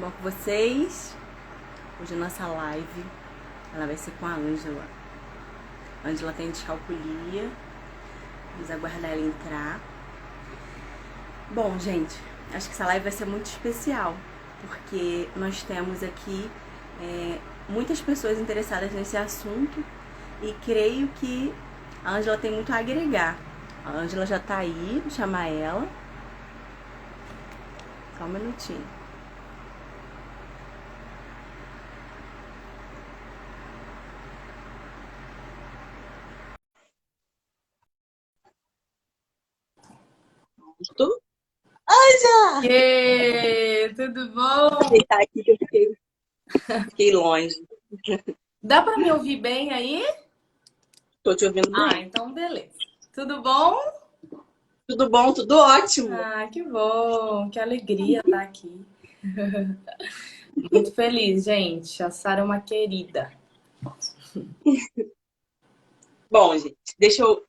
Bom com vocês? Hoje a nossa live ela vai ser com a Ângela. A Ângela tem descalculia. Vamos aguardar ela entrar. Bom, gente, acho que essa live vai ser muito especial, porque nós temos aqui muitas pessoas interessadas nesse assunto e creio que a Ângela tem muito a agregar. A Ângela já tá aí, vou chamar ela. Só um minutinho. Tu? Anja! Tudo bom? Deitar aqui que eu fiquei longe. Dá para me ouvir bem aí? Tô te ouvindo Ah, bem. então beleza. Tudo bom? Tudo bom, tudo ótimo. Ah, que bom, que alegria estar aqui. Muito feliz, gente. A Sara é uma querida. Bom, gente, deixa eu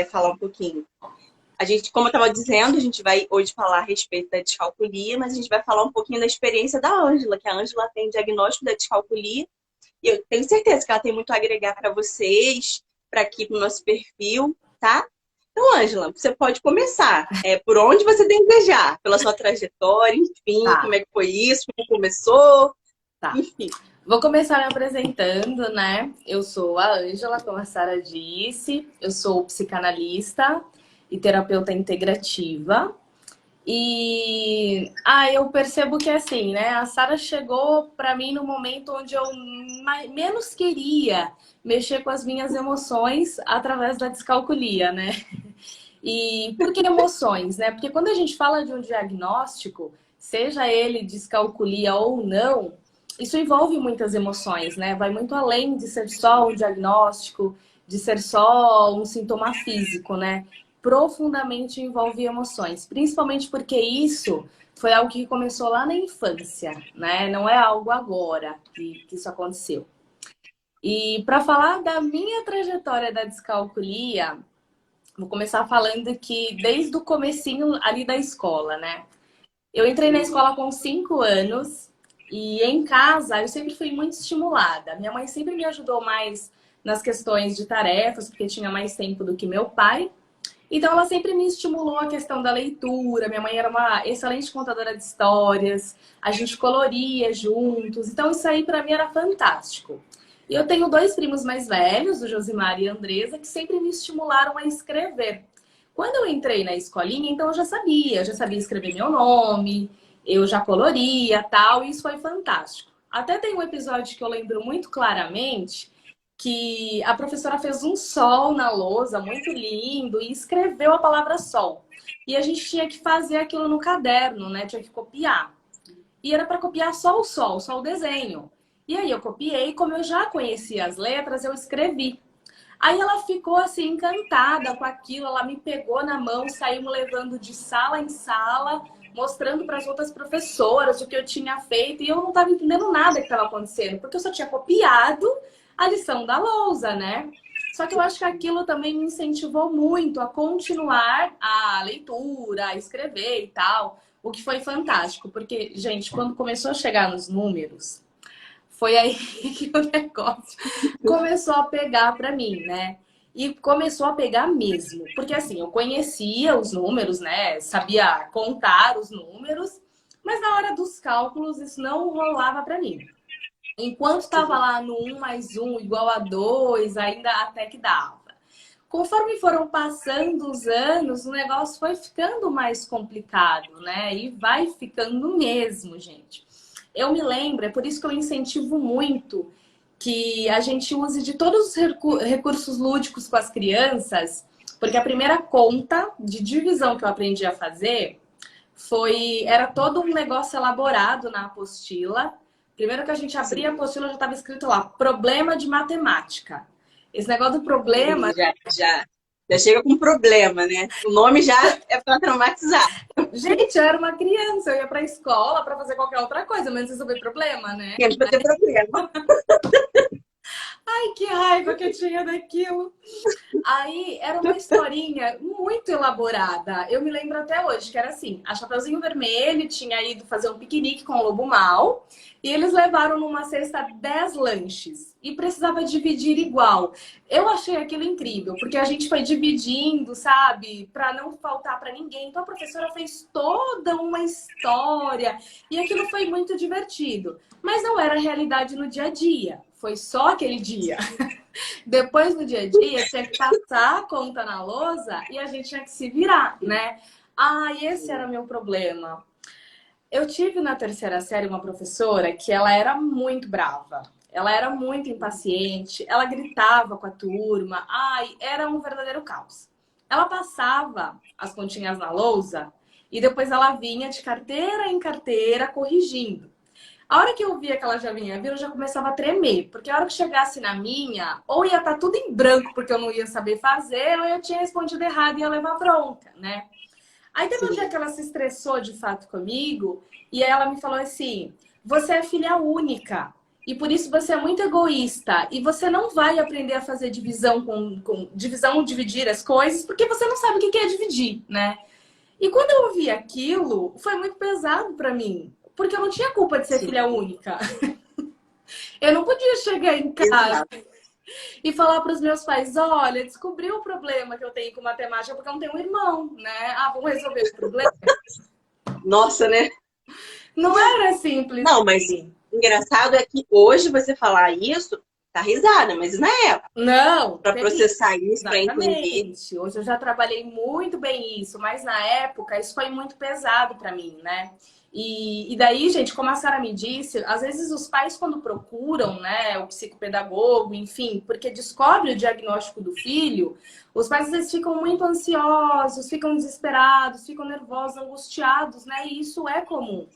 falar um pouquinho. A gente, como eu estava dizendo, a gente vai hoje falar a respeito da descalculia, mas a gente vai falar um pouquinho da experiência da Ângela, que a Ângela tem diagnóstico da descalculia, e eu tenho certeza que ela tem muito a agregar para vocês, para aqui, para o nosso perfil, tá? Então, Ângela, você pode começar. Por onde você desejar, pela sua trajetória, enfim, como Tá, é que foi isso, como começou, tá. enfim. Vou começar me apresentando, né? Eu sou a Ângela, como a Sara disse. Eu sou psicanalista e terapeuta integrativa. Eu percebo que assim, né? A Sara chegou para mim no momento onde eu menos queria mexer com as minhas emoções através da descalculia, né? E por que emoções, né? Porque quando a gente fala de um diagnóstico, seja ele descalculia ou não, isso envolve muitas emoções, né? Vai muito além de ser só um diagnóstico, de ser só um sintoma físico, né? Profundamente envolve emoções, principalmente porque isso foi algo que começou lá na infância, né? Não é algo agora que isso aconteceu. E para falar da minha trajetória da descalculia, vou começar falando que desde o comecinho ali da escola, né? Eu entrei na escola com 5 anos e em casa eu sempre fui muito estimulada. Minha mãe sempre me ajudou mais nas questões de tarefas, porque tinha mais tempo do que meu pai. Então ela sempre me estimulou a questão da leitura. Minha mãe era uma excelente contadora de histórias, a gente coloria juntos. Então isso aí para mim era fantástico. E eu tenho dois primos mais velhos, o Josimar e a Andresa, que sempre me estimularam a escrever. Quando eu entrei na escolinha, então eu já sabia escrever meu nome, eu já coloria, tal, e isso foi fantástico. Até tem um episódio que eu lembro muito claramente, que a professora fez um sol na lousa, muito lindo, e escreveu a palavra sol. E a gente tinha que fazer aquilo no caderno, né? Tinha que copiar. E era para copiar só o sol, só o desenho. E aí eu copiei, como eu já conhecia as letras, eu escrevi. Aí ela ficou assim encantada com aquilo, ela me pegou na mão, saímos levando de sala em sala, mostrando para as outras professoras o que eu tinha feito, e eu não estava entendendo nada que estava acontecendo, porque eu só tinha copiado a lição da lousa, né? Só que eu acho que aquilo também me incentivou muito a continuar a leitura, a escrever e tal, o que foi fantástico, porque, gente, quando começou a chegar nos números, foi aí que o negócio começou a pegar para mim, né? E começou a pegar mesmo. Porque assim, eu conhecia os números, né? Sabia contar os números, mas na hora dos cálculos isso não rolava para mim. Enquanto estava lá no um mais um igual a 2, ainda até que dava. Conforme foram passando os anos, o negócio foi ficando mais complicado, né? E vai ficando mesmo, gente. Eu me lembro, é por isso que eu incentivo muito que a gente use de todos os recursos lúdicos com as crianças, porque a primeira conta de divisão que eu aprendi a fazer era todo um negócio elaborado na apostila. Primeiro que a gente abria a apostila, já estava escrito lá, problema de matemática. Esse negócio do problema. Já chega com problema, né? O nome já é para traumatizar. Gente, eu era uma criança, eu ia pra escola para fazer qualquer outra coisa, menos resolver problema, né? Menos para ter problema. Ai, que raiva que eu tinha daquilo. Aí era uma historinha muito elaborada. Eu me lembro até hoje que era assim: a Chapeuzinho Vermelho tinha ido fazer um piquenique com o Lobo Mal e eles levaram numa cesta 10 lanches e precisava dividir igual. Eu achei aquilo incrível, porque a gente foi dividindo, sabe, para não faltar para ninguém. Então a professora fez toda uma história e aquilo foi muito divertido. Mas não era a realidade no dia a dia. Foi só aquele dia. Depois, no dia a dia, tinha que passar a conta na lousa e a gente tinha que se virar, né? Ah, e esse era o meu problema. Eu tive na terceira série uma professora que ela era muito brava. Ela era muito impaciente, ela gritava com a turma. Ai, era um verdadeiro caos. Ela passava as continhas na lousa e depois ela vinha de carteira em carteira corrigindo. A hora que eu via que ela já vinha vir, eu já começava a tremer. Porque a hora que chegasse na minha, ou ia estar tudo em branco porque eu não ia saber fazer, ou eu tinha respondido errado e ia levar bronca, né? Aí teve um dia que ela se estressou de fato comigo, e aí ela me falou assim: você é filha única, e por isso você é muito egoísta, e você não vai aprender a fazer divisão com divisão, dividir as coisas, porque você não sabe o que é dividir, né? E quando eu ouvi aquilo, foi muito pesado pra mim. Porque eu não tinha culpa de ser Sim. filha única. Eu não podia chegar em casa Exato. e falar para os meus pais: olha, descobri o problema que eu tenho com matemática porque eu não tenho um irmão, né? Ah, vamos resolver o problema. Nossa, né? Não era simples Não, mas assim. engraçado é que hoje você falar isso, tá risada, mas na época, Não, para terrível. processar isso, para entender. Exatamente. Hoje eu já trabalhei muito bem isso, mas na época isso foi muito pesado para mim, né? E daí, gente, como a Sara me disse, às vezes os pais, quando procuram, né, o psicopedagogo, enfim, porque descobre o diagnóstico do filho, os pais às vezes ficam muito ansiosos, ficam desesperados, ficam nervosos, angustiados, né? E isso é comum.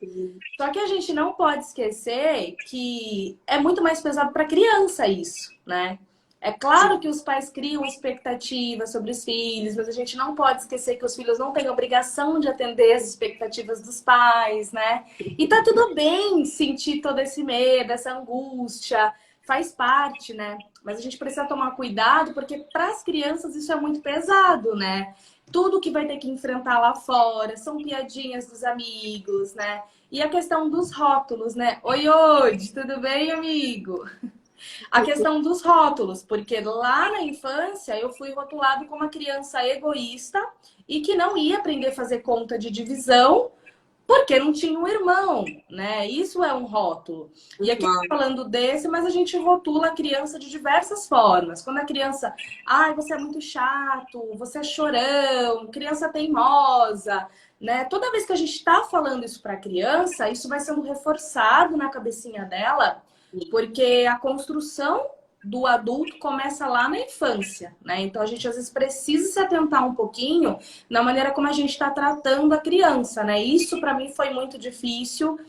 Só que a gente não pode esquecer que é muito mais pesado para criança isso, né? É claro que os pais criam expectativas sobre os filhos, mas a gente não pode esquecer que os filhos não têm obrigação de atender as expectativas dos pais, né? E tá tudo bem sentir todo esse medo, essa angústia, faz parte, né? Mas a gente precisa tomar cuidado porque para as crianças isso é muito pesado, né? Tudo que vai ter que enfrentar lá fora são piadinhas dos amigos, né? E a questão dos rótulos, né? Oi, Ode, tudo bem, amigo? A questão dos rótulos, porque lá na infância eu fui rotulado como uma criança egoísta e que não ia aprender a fazer conta de divisão porque não tinha um irmão, né? Isso é um rótulo. E aqui falando desse, mas a gente rotula a criança de diversas formas. Quando a criança, ai, você é muito chato, você é chorão, criança teimosa, né? Toda vez que a gente está falando isso para a criança, isso vai sendo reforçado na cabecinha dela, porque a construção do adulto começa lá na infância, né? Então a gente às vezes precisa se atentar um pouquinho na maneira como a gente está tratando a criança, né? Isso para mim foi muito difícil.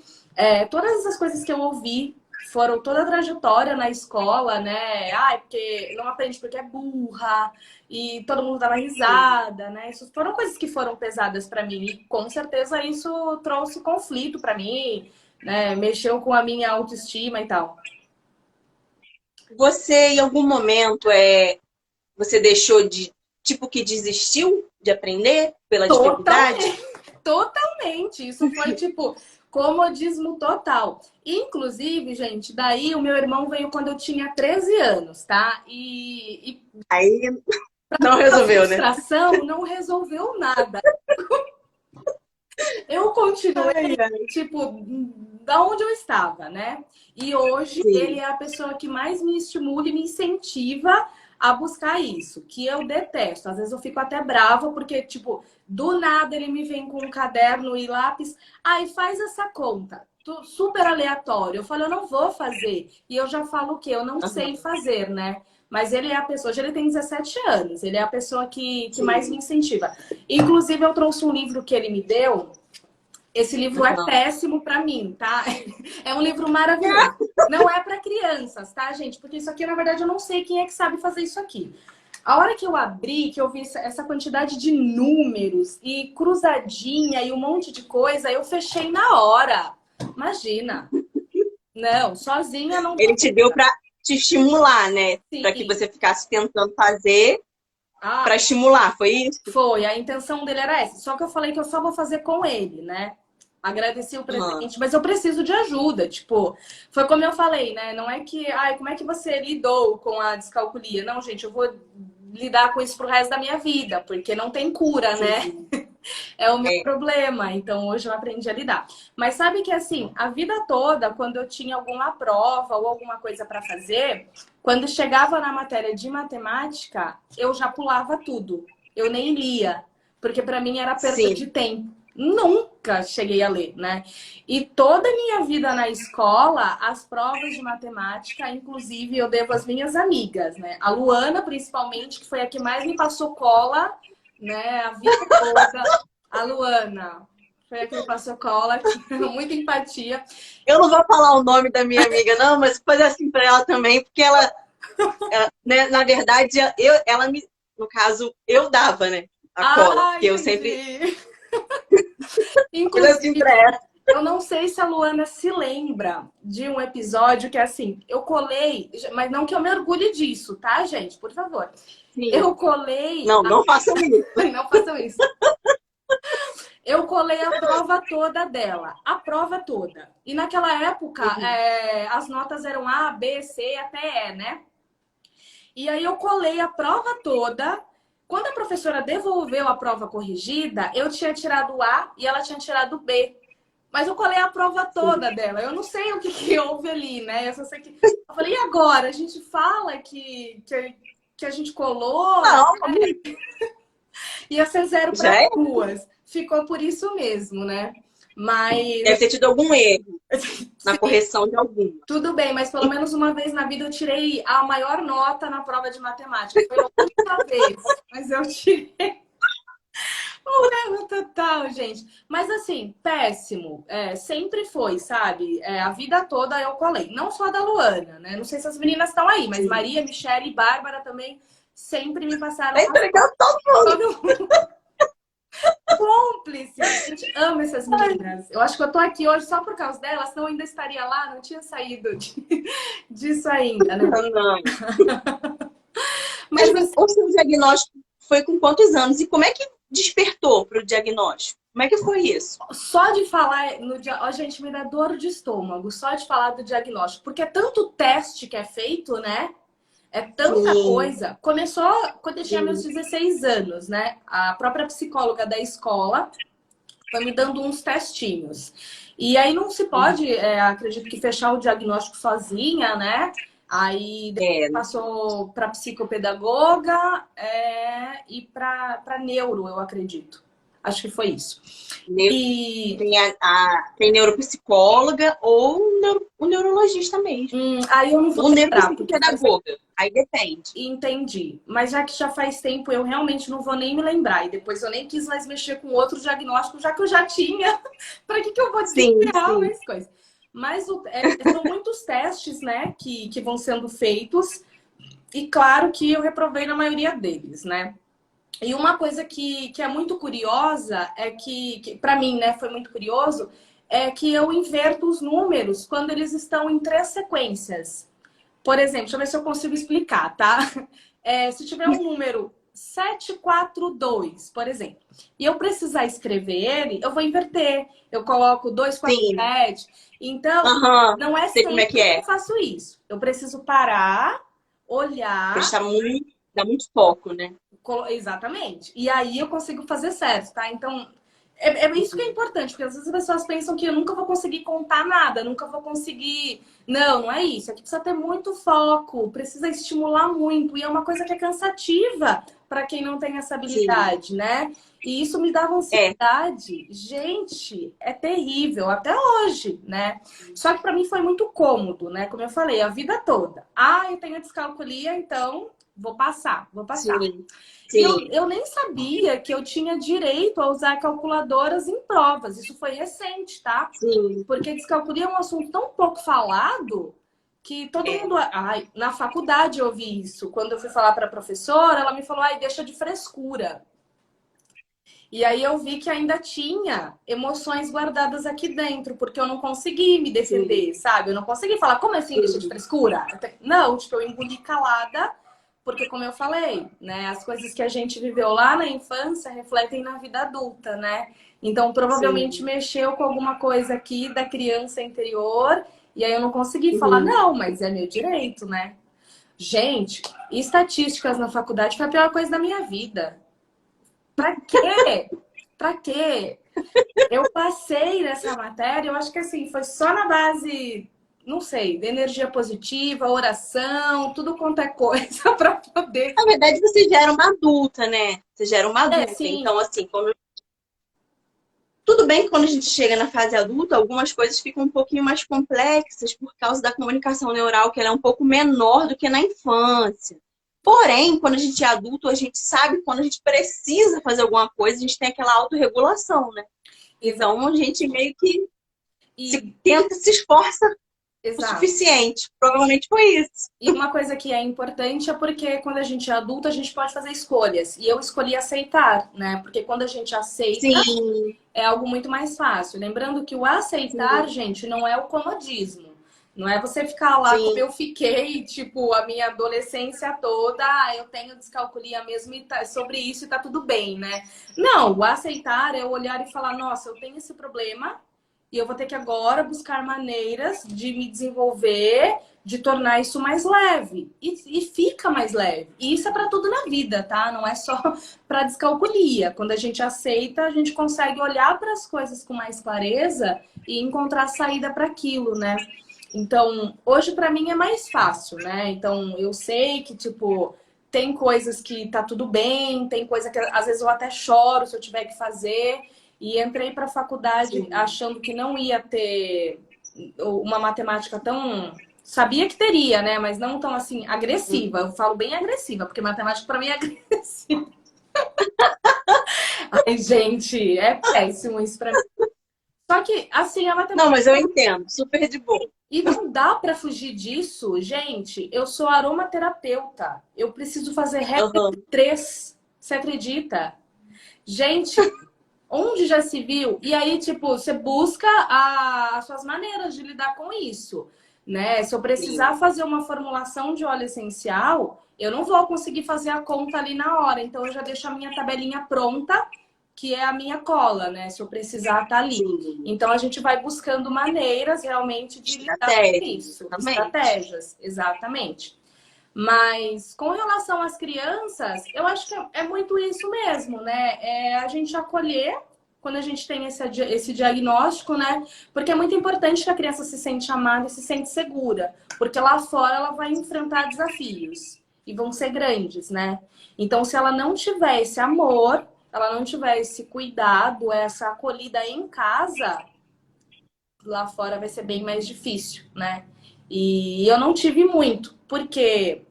Todas essas coisas que eu ouvi foram toda a trajetória na escola, né? Ai, porque não aprende porque é burra e todo mundo dava risada, né? Isso foram coisas que foram pesadas para mim e com certeza isso trouxe conflito para mim, né? Mexeu com a minha autoestima e tal. Você, em algum momento, você deixou de, tipo, que desistiu de aprender pela dificuldade? Totalmente. Isso foi tipo comodismo total. Inclusive, gente, daí o meu irmão veio quando eu tinha 13 anos, tá? E Aí não resolveu, né? frustração não resolveu nada. Eu continuei, tipo, da onde eu estava, né? E hoje Sim. ele é a pessoa que mais me estimula e me incentiva a buscar isso, que eu detesto. Às vezes eu fico até brava, porque, tipo, do nada ele me vem com um caderno e lápis. Aí faz essa conta. Super aleatório. Eu falo, eu não vou fazer. E eu já falo o quê? Eu não sei fazer, né? Mas ele é a pessoa, hoje ele tem 17 anos, ele é a pessoa que mais me incentiva. Inclusive, eu trouxe um livro que ele me deu. Esse livro é péssimo pra mim, tá? É um livro maravilhoso. Não é pra crianças, tá, gente? Porque isso aqui, na verdade, eu não sei quem é que sabe fazer isso aqui. A hora que eu abri, que eu vi essa quantidade de números e cruzadinha e um monte de coisa, eu fechei na hora. Imagina. Não, sozinha não. Ele te deu pra te estimular, né? Para que Sim. você ficasse tentando fazer Ah, para estimular, foi isso? foi. A intenção dele era essa. Só que eu falei que eu só vou fazer com ele, né? Agradeci o Aham. presente, mas eu preciso de ajuda. Tipo, foi como eu falei, né? Não é que, ai, como é que você lidou com a descalculia? Não, gente, eu vou lidar com isso pro resto da minha vida, porque não tem cura, né? Sim. É o meu É. problema. Então hoje eu aprendi a lidar. Mas sabe que assim, a vida toda, quando eu tinha alguma prova ou alguma coisa para fazer, quando chegava na matéria de matemática, eu já pulava tudo. Eu nem lia, porque para mim era perda Sim. de tempo. Nunca cheguei a ler, né? E toda a minha vida na escola, as provas de matemática, inclusive eu devo às minhas amigas, né? A Luana, principalmente, que foi a que mais me passou cola, né? A vida toda. A Luana foi a que me passou cola, muita empatia. Eu não vou falar o nome da minha amiga, não, mas vou fazer assim para ela também, porque né, na verdade, ela me, no caso, eu dava, né, a cola, Ah, porque eu sempre entendi. fiz assim Inclusive, para ela. eu não sei se a Luana se lembra de um episódio que, assim, eu colei, mas não que eu me orgulhe disso, tá, gente? Por favor. Sim. Eu colei. Não, não façam isso. Não façam isso. Eu colei a prova toda dela. A prova toda. E naquela época, Uhum. as notas eram A, B, C até E, né? E aí eu colei a prova toda. Quando a professora devolveu a prova corrigida, eu tinha tirado A e ela tinha tirado B. Mas eu colei a prova Sim. toda dela. Eu não sei o que, que houve ali, né? Eu só sei que. Eu falei, e agora? A gente fala que a gente colou, né? Não, Ia ser zero para já é. duas. Ficou por isso mesmo, né? Mas Deve ter tido algum erro na sim, correção de alguma. tudo bem, mas pelo menos uma vez na vida eu tirei a maior nota na prova de matemática. Foi a única vez, mas eu tirei um erro total, gente. Mas assim, péssimo. Sempre foi, sabe? A vida toda eu colei. Não só a da Luana, né? Não sei se as meninas estão aí, mas Sim. Maria, Michelle e Bárbara também sempre me passaram É entregar todo mundo. todo mundo cúmplice. A gente ama essas meninas. Eu acho que eu tô aqui hoje só por causa delas, senão eu ainda estaria lá, não tinha saído disso ainda, né? Não. Mas assim, O seu diagnóstico foi com quantos anos? E como é que despertou para o diagnóstico? Como é que foi isso? só de falar no dia, ó, gente, me dá dor de estômago, só de falar do diagnóstico, porque é tanto teste que é feito, né? É tanta Sim, coisa. Começou quando eu tinha meus sim. 16 anos, né? A própria psicóloga da escola foi me dando uns testinhos. E aí não se pode, acredito que fechar o diagnóstico sozinha, né? Aí depois É, passou para psicopedagoga e para neuro, eu acredito. Acho que foi isso. E tem tem neuropsicóloga ou o neurologista mesmo. aí eu não vou O lembrar, porque faz. neuropsicopedagoga. Aí depende. Entendi. Mas já que já faz tempo, eu realmente não vou nem me lembrar. E depois eu nem quis mais mexer com outro diagnóstico, já que eu já tinha. Para que eu vou Sim, desenterrar sim. mais coisas? Mas são muitos testes, né, que vão sendo feitos. E claro que eu reprovei na maioria deles, né? E uma coisa que é muito curiosa é que para mim, né, foi muito curioso, é que eu inverto os números quando eles estão em três sequências. Por exemplo, deixa eu ver se eu consigo explicar, tá? Se tiver um número 742, por exemplo, e eu precisar escrever ele, eu vou inverter. Eu coloco Sim. 247. Então, Aham. não é Sei como é sempre que que eu é. faço isso. Eu preciso parar, olhar. Prestar muito, dá muito foco, né? Exatamente. E aí eu consigo fazer certo, tá? Então, é isso que é importante, porque às vezes as pessoas pensam que eu nunca vou conseguir contar nada, nunca vou conseguir. Não, não é isso. Aqui precisa ter muito foco, precisa estimular muito. E é uma coisa que é cansativa para quem não tem essa Sim. habilidade, né? E isso me dava É. ansiedade. Gente, é terrível, até hoje, né? Só que para mim foi muito cômodo, né? Como eu falei, a vida toda. Ah, eu tenho descalculia, então vou passar, vou passar. Sim. E Sim. eu nem sabia que eu tinha direito a usar calculadoras em provas. Isso foi recente, tá? Sim. Porque descalculia é um assunto tão pouco falado que todo É. mundo. Ai, na faculdade eu ouvi isso. Quando eu fui falar para a professora, ela me falou: ai, deixa de frescura. E aí eu vi que ainda tinha emoções guardadas aqui dentro, porque eu não consegui me defender, sabe? Eu não consegui falar, como assim, deixa de frescura? Não, tipo, eu engoli calada, porque como eu falei, né, as coisas que a gente viveu lá na infância refletem na vida adulta, né? Então, provavelmente Sim. mexeu com alguma coisa aqui da criança interior, e aí eu não consegui falar, Uhum. não, mas é meu direito, né? Gente, estatísticas na faculdade foi a pior coisa da minha vida. Pra quê? Pra quê? Eu passei nessa matéria, eu acho que assim, foi só na base, não sei, de energia positiva, oração, tudo quanto é coisa pra poder. Na verdade, você já era uma adulta, né? Você já era uma É, adulta. sim, Então, assim, tudo bem que quando a gente chega na fase adulta, algumas coisas ficam um pouquinho mais complexas por causa da comunicação neural, que ela é um pouco menor do que na infância. Porém, quando a gente é adulto, a gente sabe quando a gente precisa fazer alguma coisa, a gente tem aquela autorregulação, né? exato. Então, a gente meio que se E, tenta, se esforça o exato. suficiente. Provavelmente foi isso. E uma coisa que é importante é porque quando a gente é adulto, a gente pode fazer escolhas. E eu escolhi aceitar, né? Porque quando a gente aceita, Sim, é algo muito mais fácil. Lembrando que o aceitar, sim, gente, não é o comodismo. Não é você ficar lá como sim. eu fiquei, tipo, a minha adolescência toda, eu tenho descalculia mesmo e sobre isso e tá tudo bem, né? Não, o aceitar é olhar e falar, nossa, eu tenho esse problema e eu vou ter que agora buscar maneiras de me desenvolver, de tornar isso mais leve. E fica mais leve. E isso é para tudo na vida, tá? Não é só para descalculia. Quando a gente aceita, a gente consegue olhar para as coisas com mais clareza e encontrar saída para aquilo, né? Então, hoje para mim é mais fácil, né? Então, eu sei que, tipo, tem coisas que tá tudo bem, tem coisa que às vezes eu até choro se eu tiver que fazer. E entrei para a faculdade Sim. achando que não ia ter uma matemática tão. Sabia que teria, né? Mas não tão assim agressiva. Eu falo bem agressiva, porque matemática para mim é agressiva. Ai, gente, é péssimo isso para mim. Só que, assim, a Não, matemática. mas eu entendo. Super de boa. E não dá para fugir disso, gente. Eu sou aromaterapeuta. Eu preciso fazer regra de Aham. 3. Você acredita? Gente, onde já se viu? E aí, tipo, você busca as suas maneiras de lidar com isso, né? Se eu precisar Sim. fazer uma formulação de óleo essencial, eu não vou conseguir fazer a conta ali na hora. Então, eu já deixo a minha tabelinha pronta, que é a minha cola, né? Se eu precisar, tá ali. Sim. Então, a gente vai buscando maneiras realmente de lidar com Estratégia, isso. exatamente. Estratégias, exatamente. Mas com relação às crianças, eu acho que é muito isso mesmo, né? É a gente acolher quando a gente tem esse diagnóstico, né? Porque é muito importante que a criança se sente amada e se sente segura. Porque lá fora ela vai enfrentar desafios e vão ser grandes, né? Então, se ela não tiver esse amor, ela não tiver esse cuidado, essa acolhida em casa, lá fora vai ser bem mais difícil, né? E eu não tive muito, porque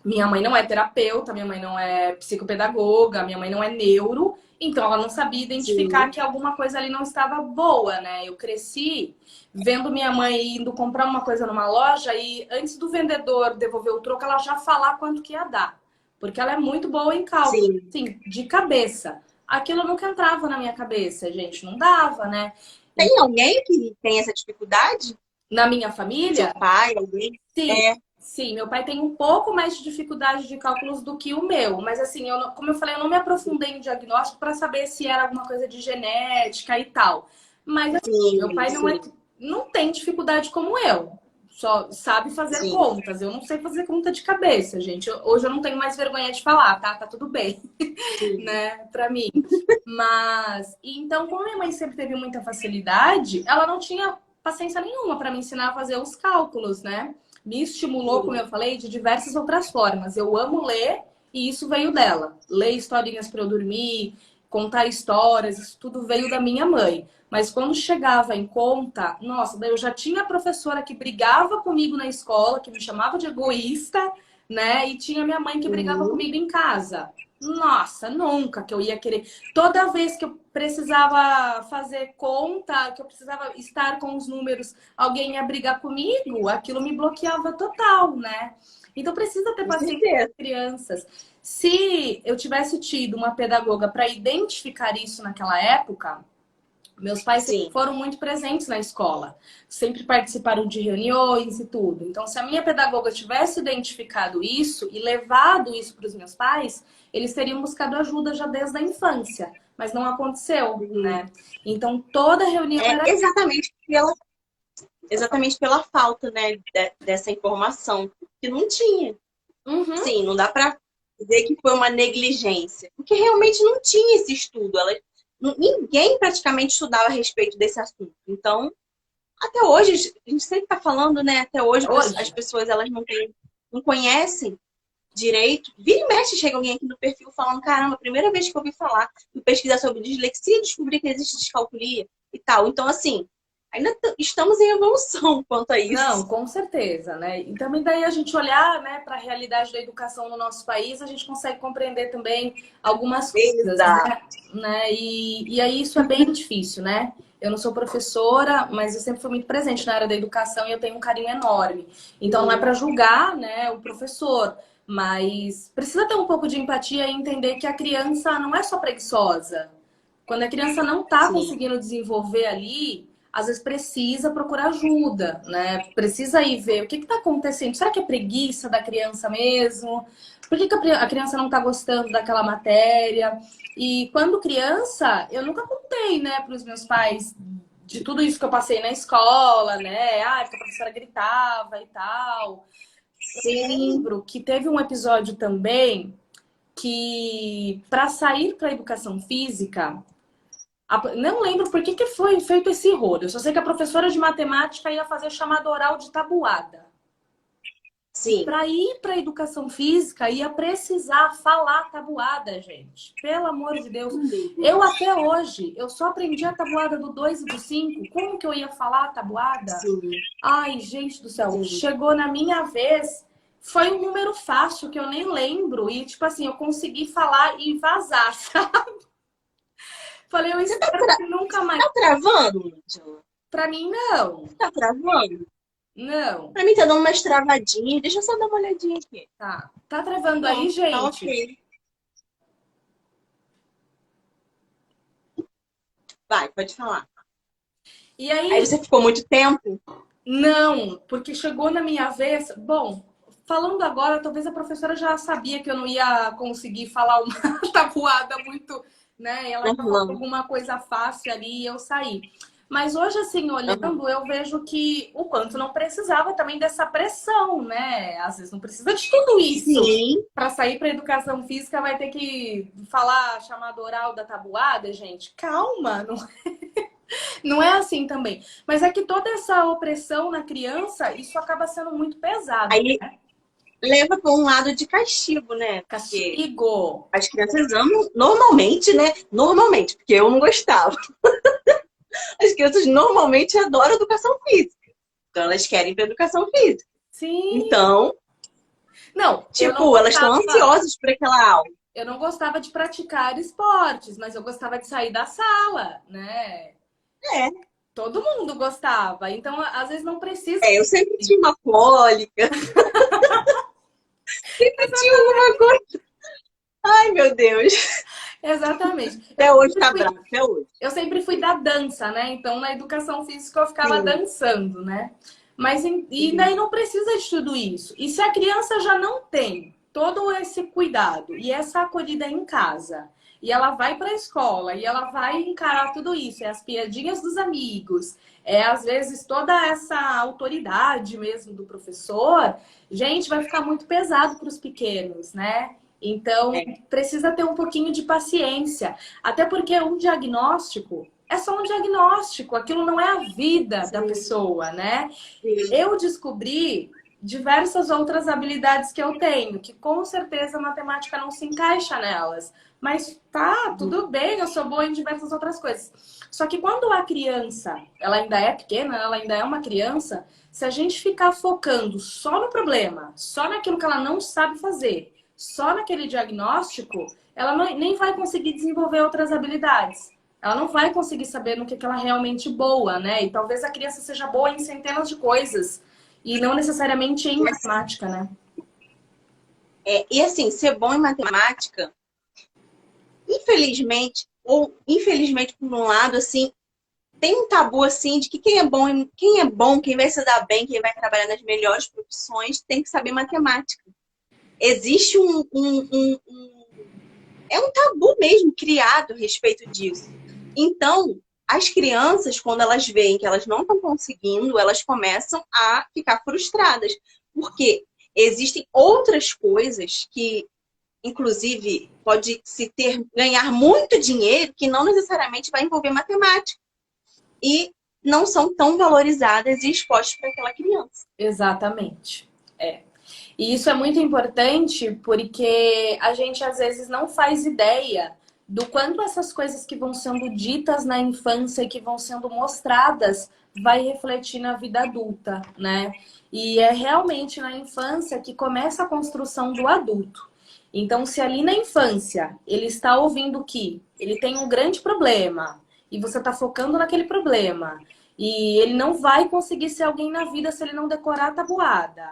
minha mãe não é terapeuta, minha mãe não é psicopedagoga, minha mãe não é neuro, então ela não sabia identificar Sim. que alguma coisa ali não estava boa, né? Eu cresci vendo minha mãe indo comprar uma coisa numa loja e antes do vendedor devolver o troco, ela já falar quanto que ia dar. Porque ela é muito boa em cálculo, Sim. sim, de cabeça. Aquilo nunca entrava na minha cabeça, gente, não dava, né? E Tem alguém que tem essa dificuldade? na minha Seu família, pai, alguém? sim, É, sim, meu pai tem um pouco mais de dificuldade de cálculos do que o meu, mas assim, como eu falei, eu não me aprofundei no diagnóstico para saber se era alguma coisa de genética e tal. Mas assim, meu sim, pai sim, não tem dificuldade como eu, só sabe fazer sim. contas. Eu não sei fazer conta de cabeça, gente. Hoje eu não tenho mais vergonha de falar, tá? Tá tudo bem, Sim. né, para mim. Mas, então, como minha mãe sempre teve muita facilidade, ela não tinha paciência nenhuma para me ensinar a fazer os cálculos, né? Me estimulou, como Sim. eu falei, de diversas outras formas. Eu amo ler e isso veio dela. Ler historinhas para eu dormir, contar histórias, isso tudo veio da minha mãe. Mas quando chegava em conta, nossa, daí eu já tinha professora que brigava comigo na escola, que me chamava de egoísta, né? E tinha minha mãe que brigava Uhum. comigo em casa. Nossa, nunca que eu ia querer. Toda vez que eu precisava fazer conta, que eu precisava estar com os números, alguém ia brigar comigo, aquilo me bloqueava total, né? Então precisa ter Com paciência com certeza. as crianças. Se eu tivesse tido uma pedagoga para identificar isso naquela época, meus pais Sim. foram muito presentes na escola, sempre participaram de reuniões e tudo. Então, se a minha pedagoga tivesse identificado isso e levado isso para os meus pais, eles teriam buscado ajuda já desde a infância, mas não aconteceu, né? Então, toda reunião era Exatamente pela falta, né, dessa informação que não tinha. Uhum. Sim, não dá para dizer que foi uma negligência, porque realmente não tinha esse estudo. Ninguém praticamente estudava a respeito desse assunto. Então, até hoje, a gente sempre está falando, né? Até hoje, as pessoas elas não conhecem direito. Vira e mexe, chega alguém aqui no perfil falando: caramba, a primeira vez que eu ouvi falar, fui pesquisar sobre dislexia, descobri que existe descalculia e tal. Então, assim, ainda estamos em evolução quanto a isso. Não, com certeza, né? E também daí a gente olhar, né, para a realidade da educação no nosso país, a gente consegue compreender também algumas coisas, né? E aí isso é bem difícil, né? Eu não sou professora, mas eu sempre fui muito presente na área da educação e eu tenho um carinho enorme. Então não é para julgar, né, o professor, mas precisa ter um pouco de empatia e entender que a criança não é só preguiçosa. Quando a criança não está conseguindo desenvolver ali, às vezes precisa procurar ajuda, né? Precisa ir ver o que está acontecendo. Será que é preguiça da criança mesmo? Por que a criança não está gostando daquela matéria? E quando criança, eu nunca contei, né, para os meus pais de tudo isso que eu passei na escola, né? Ah, porque a professora gritava e tal. Eu lembro que teve um episódio também que, para sair para a educação física, não lembro por que foi feito esse rolo. Eu só sei que a professora de matemática ia fazer chamada oral de tabuada. Sim. Para ir para a educação física, ia precisar falar tabuada, gente. Pelo amor de Deus. Eu até hoje, eu só aprendi a tabuada do 2 e do 5. Como que eu ia falar a tabuada? Sim. Ai, gente do céu. Sim. Chegou na minha vez, foi um número fácil que eu nem lembro. E, tipo assim, eu consegui falar e vazar, sabe? Falei, eu espero que nunca mais. Tá travando, Angela? Pra mim, não. Tá travando? Não. Pra mim tá dando umas travadinhas. Deixa eu só dar uma olhadinha aqui. Tá. Tá travando aí, gente? Tá ok. Vai, pode falar. E aí... Aí você ficou muito tempo? Não, porque chegou na minha vez... Bom, falando agora, talvez a professora já sabia que eu não ia conseguir falar uma tabuada muito... né? Ela falou alguma coisa fácil ali e eu saí. Mas hoje, assim, olhando, eu vejo que o quanto não precisava também dessa pressão, né? Às vezes não precisa de tudo isso. Para sair para educação física vai ter que falar chamada oral da tabuada, gente. Calma, não é assim também. Mas é que toda essa opressão na criança, isso acaba sendo muito pesado, aí... né? Leva para um lado de castigo, né? Castigo. As crianças amam normalmente, né? Normalmente, porque eu não gostava. As crianças normalmente adoram educação física. Então elas querem ir para educação física. Sim. Então, não, tipo, elas estão ansiosas por aquela aula. Eu não gostava de praticar esportes, mas eu gostava de sair da sala, né? É. Todo mundo gostava. Então, às vezes não precisa. Eu sempre tinha uma cólica. Sempre tinha alguma coisa. Ai, meu Deus. Exatamente. Até hoje tá bravo, até hoje. Eu sempre fui da dança, né? Então, na educação física eu ficava dançando, né? Mas e daí não precisa de tudo isso. E se a criança já não tem todo esse cuidado e essa acolhida em casa, e ela vai para a escola e ela vai encarar tudo isso, as piadinhas dos amigos, às vezes toda essa autoridade mesmo do professor, gente, vai ficar muito pesado para os pequenos, né? Então, precisa ter um pouquinho de paciência. Até porque um diagnóstico é só um diagnóstico. Aquilo não é a vida da pessoa, né? Eu descobri diversas outras habilidades que eu tenho, que com certeza a matemática não se encaixa nelas. Mas tá, tudo bem, eu sou boa em diversas outras coisas. Só que quando a criança, ela ainda é pequena, ela ainda é uma criança, se a gente ficar focando só no problema, só naquilo que ela não sabe fazer, só naquele diagnóstico, ela nem vai conseguir desenvolver outras habilidades. Ela não vai conseguir saber no que ela é realmente boa, né? E talvez a criança seja boa em centenas de coisas e não necessariamente em matemática, né? E assim, ser bom em matemática, infelizmente, ou infelizmente por um lado, assim, tem um tabu assim de que quem é bom, quem vai se dar bem, quem vai trabalhar nas melhores profissões, tem que saber matemática. Existe é um tabu mesmo criado a respeito disso. Então, as crianças, quando elas veem que elas não estão conseguindo, elas começam a ficar frustradas. Porque existem outras coisas que, inclusive, pode se ter ganhar muito dinheiro que não necessariamente vai envolver matemática. E não são tão valorizadas e expostas para aquela criança. Exatamente. E isso é muito importante porque a gente às vezes não faz ideia do quanto essas coisas que vão sendo ditas na infância e que vão sendo mostradas vai refletir na vida adulta, né? E é realmente na infância que começa a construção do adulto. Então, se ali na infância ele está ouvindo que ele tem um grande problema e você está focando naquele problema e ele não vai conseguir ser alguém na vida se ele não decorar a tabuada,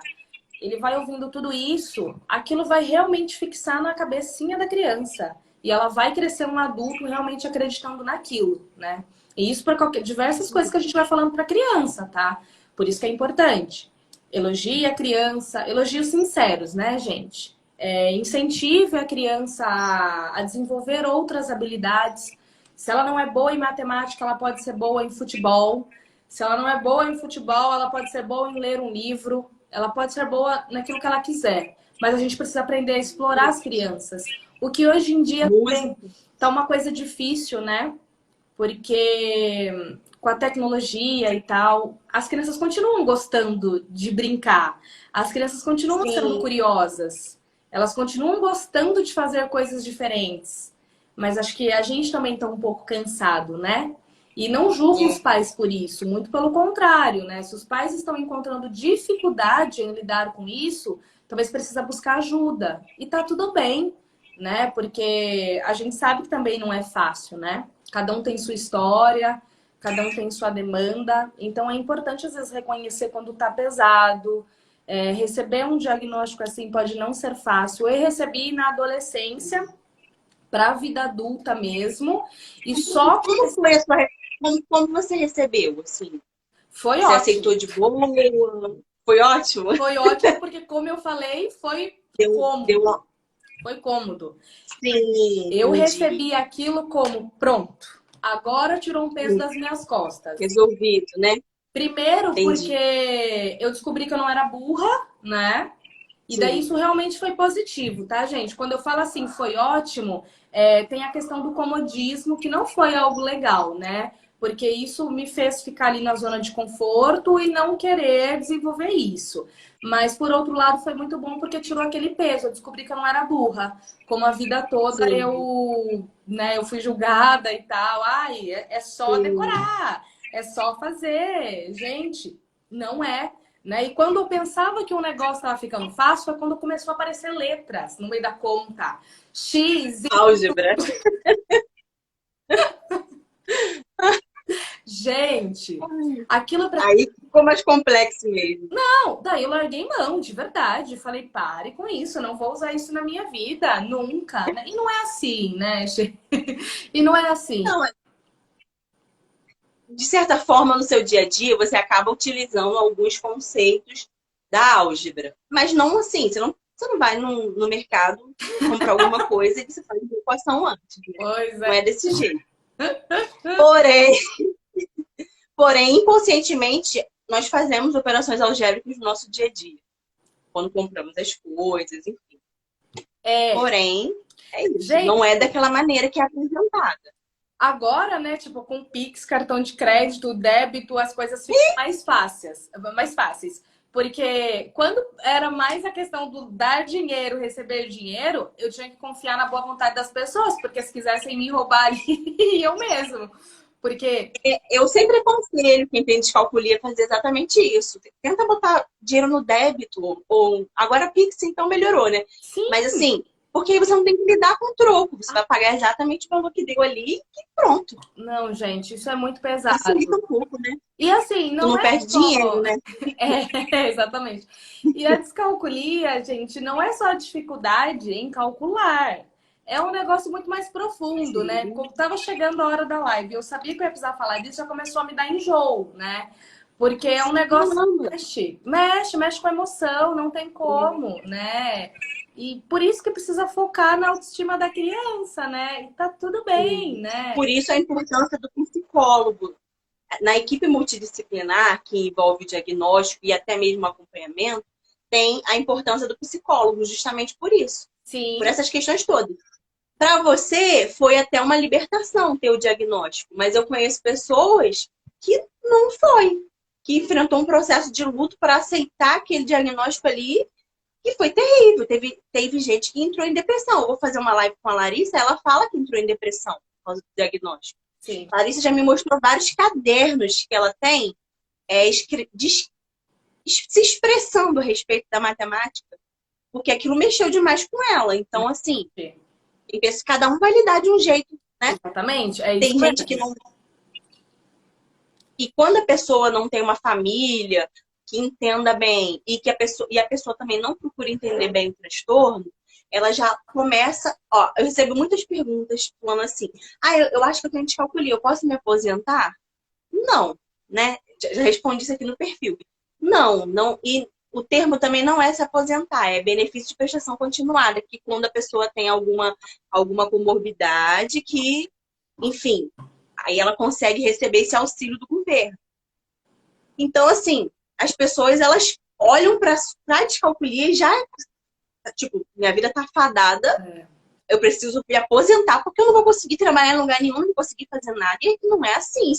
ele vai ouvindo tudo isso, aquilo vai realmente fixar na cabecinha da criança. E ela vai crescer um adulto realmente acreditando naquilo, né? E isso para diversas coisas que a gente vai falando para criança, tá? Por isso que é importante. Elogie a criança, elogios sinceros, né, gente? Incentive a criança a desenvolver outras habilidades. Se ela não é boa em matemática, ela pode ser boa em futebol. Se ela não é boa em futebol, ela pode ser boa em ler um livro. Ela pode ser boa naquilo que ela quiser, mas a gente precisa aprender a explorar as crianças. O que hoje em dia tá uma coisa difícil, né? Porque com a tecnologia e tal, as crianças continuam gostando de brincar. As crianças continuam sendo curiosas. Elas continuam gostando de fazer coisas diferentes. Mas acho que a gente também tá um pouco cansado, né? E não julgo os pais por isso, muito pelo contrário, né? Se os pais estão encontrando dificuldade em lidar com isso, talvez precisa buscar ajuda. E tá tudo bem, né? Porque a gente sabe que também não é fácil, né? Cada um tem sua história, cada um tem sua demanda. Então é importante, às vezes, reconhecer quando tá pesado. Receber um diagnóstico assim pode não ser fácil. Eu recebi na adolescência, para a vida adulta mesmo. E só como foi a sua como você recebeu, assim? Foi Você ótimo. aceitou de boa? Foi ótimo? Foi ótimo, porque como eu falei, foi cômodo. Foi cômodo. Sim, eu recebi aquilo como, pronto, agora tirou um peso das minhas costas. Resolvido, né? Primeiro, porque eu descobri que eu não era burra, né? E daí isso realmente foi positivo, tá, gente? Quando eu falo assim, foi ótimo, tem a questão do comodismo, que não foi algo legal, né? Porque isso me fez ficar ali na zona de conforto e não querer desenvolver isso. Mas, por outro lado, foi muito bom porque tirou aquele peso. Eu descobri que eu não era burra. Como a vida toda eu fui julgada e tal. Ai, é só decorar, é só fazer. Gente, não é. Né? E quando eu pensava que o negócio estava ficando fácil, foi quando começou a aparecer letras no meio da conta. X, Y. Álgebra. Gente, aquilo pra... Aí ficou mais complexo mesmo. Não, daí eu larguei mão, de verdade. Falei, pare com isso, eu não vou usar isso na minha vida, nunca. E não é assim, né? E não é assim. Não, de certa forma, no seu dia a dia, você acaba utilizando alguns conceitos da álgebra. Mas não assim, você não vai no mercado comprar alguma coisa e você faz uma equação antes. Né? Pois Não é desse jeito. Porém, inconscientemente, nós fazemos operações algébricas no nosso dia a dia. Quando compramos as coisas, enfim. Porém, é isso. Gente, não é daquela maneira que é apresentada. Agora, né, tipo, com Pix, cartão de crédito, débito, as coisas ficam mais fáceis. Porque quando era mais a questão do dar dinheiro, receber dinheiro, eu tinha que confiar na boa vontade das pessoas, porque se quisessem me roubar, eu mesmo. Porque eu sempre aconselho quem tem descalculia fazer exatamente isso. Tenta botar dinheiro no débito, ou agora Pix então melhorou, né? Sim. Mas assim, Porque aí você não tem que lidar com o troco. Você vai pagar exatamente o valor que deu ali e pronto. Não, gente, isso é muito pesado. Facilita um pouco, né? E assim, Tu não não é perde dinheiro, só. né? Exatamente. E a descalculia, gente, não é só a dificuldade em calcular. É um negócio muito mais profundo, né? Sim. Quando tava chegando a hora da live, eu sabia que eu ia precisar falar disso, já começou a me dar enjoo, né? Porque é um negócio Caramba. que mexe com a emoção, não tem como, né? E por isso que precisa focar na autoestima da criança, né? E tá tudo bem, Sim. né? Por isso a importância do psicólogo. Na equipe multidisciplinar, que envolve o diagnóstico e até mesmo o acompanhamento, tem a importância do psicólogo, justamente por isso. Por Sim, essas questões todas. Para você, foi até uma libertação ter o diagnóstico, mas eu conheço pessoas que não foi, que enfrentou um processo de luto para aceitar aquele diagnóstico ali, e foi terrível. Teve gente que entrou em depressão. Eu vou fazer uma live com a Larissa, ela fala que entrou em depressão por causa do diagnóstico. sim. A Larissa já me mostrou vários cadernos que ela tem se expressando a respeito da matemática, porque aquilo mexeu demais com ela. Então, assim, tem pessoas, cada um vai lidar de um jeito, né? Exatamente, é isso Tem gente que mesmo. não. E quando a pessoa não tem uma família que entenda bem e a pessoa também não procura entender bem o transtorno, ela já começa. Ó, eu recebo muitas perguntas falando assim: ah, eu acho que eu tenho descalculia, eu posso me aposentar? Não, né? Já respondi isso aqui no perfil. Não, não. E o termo também não é se aposentar, é benefício de prestação continuada, que quando a pessoa tem alguma comorbidade que, enfim, aí ela consegue receber esse auxílio do governo. Então, assim, as pessoas, elas olham para a descalculia e já, tipo, minha vida tá fadada, É. eu preciso me aposentar porque eu não vou conseguir trabalhar em lugar nenhum, não vou conseguir fazer nada. E não é assim.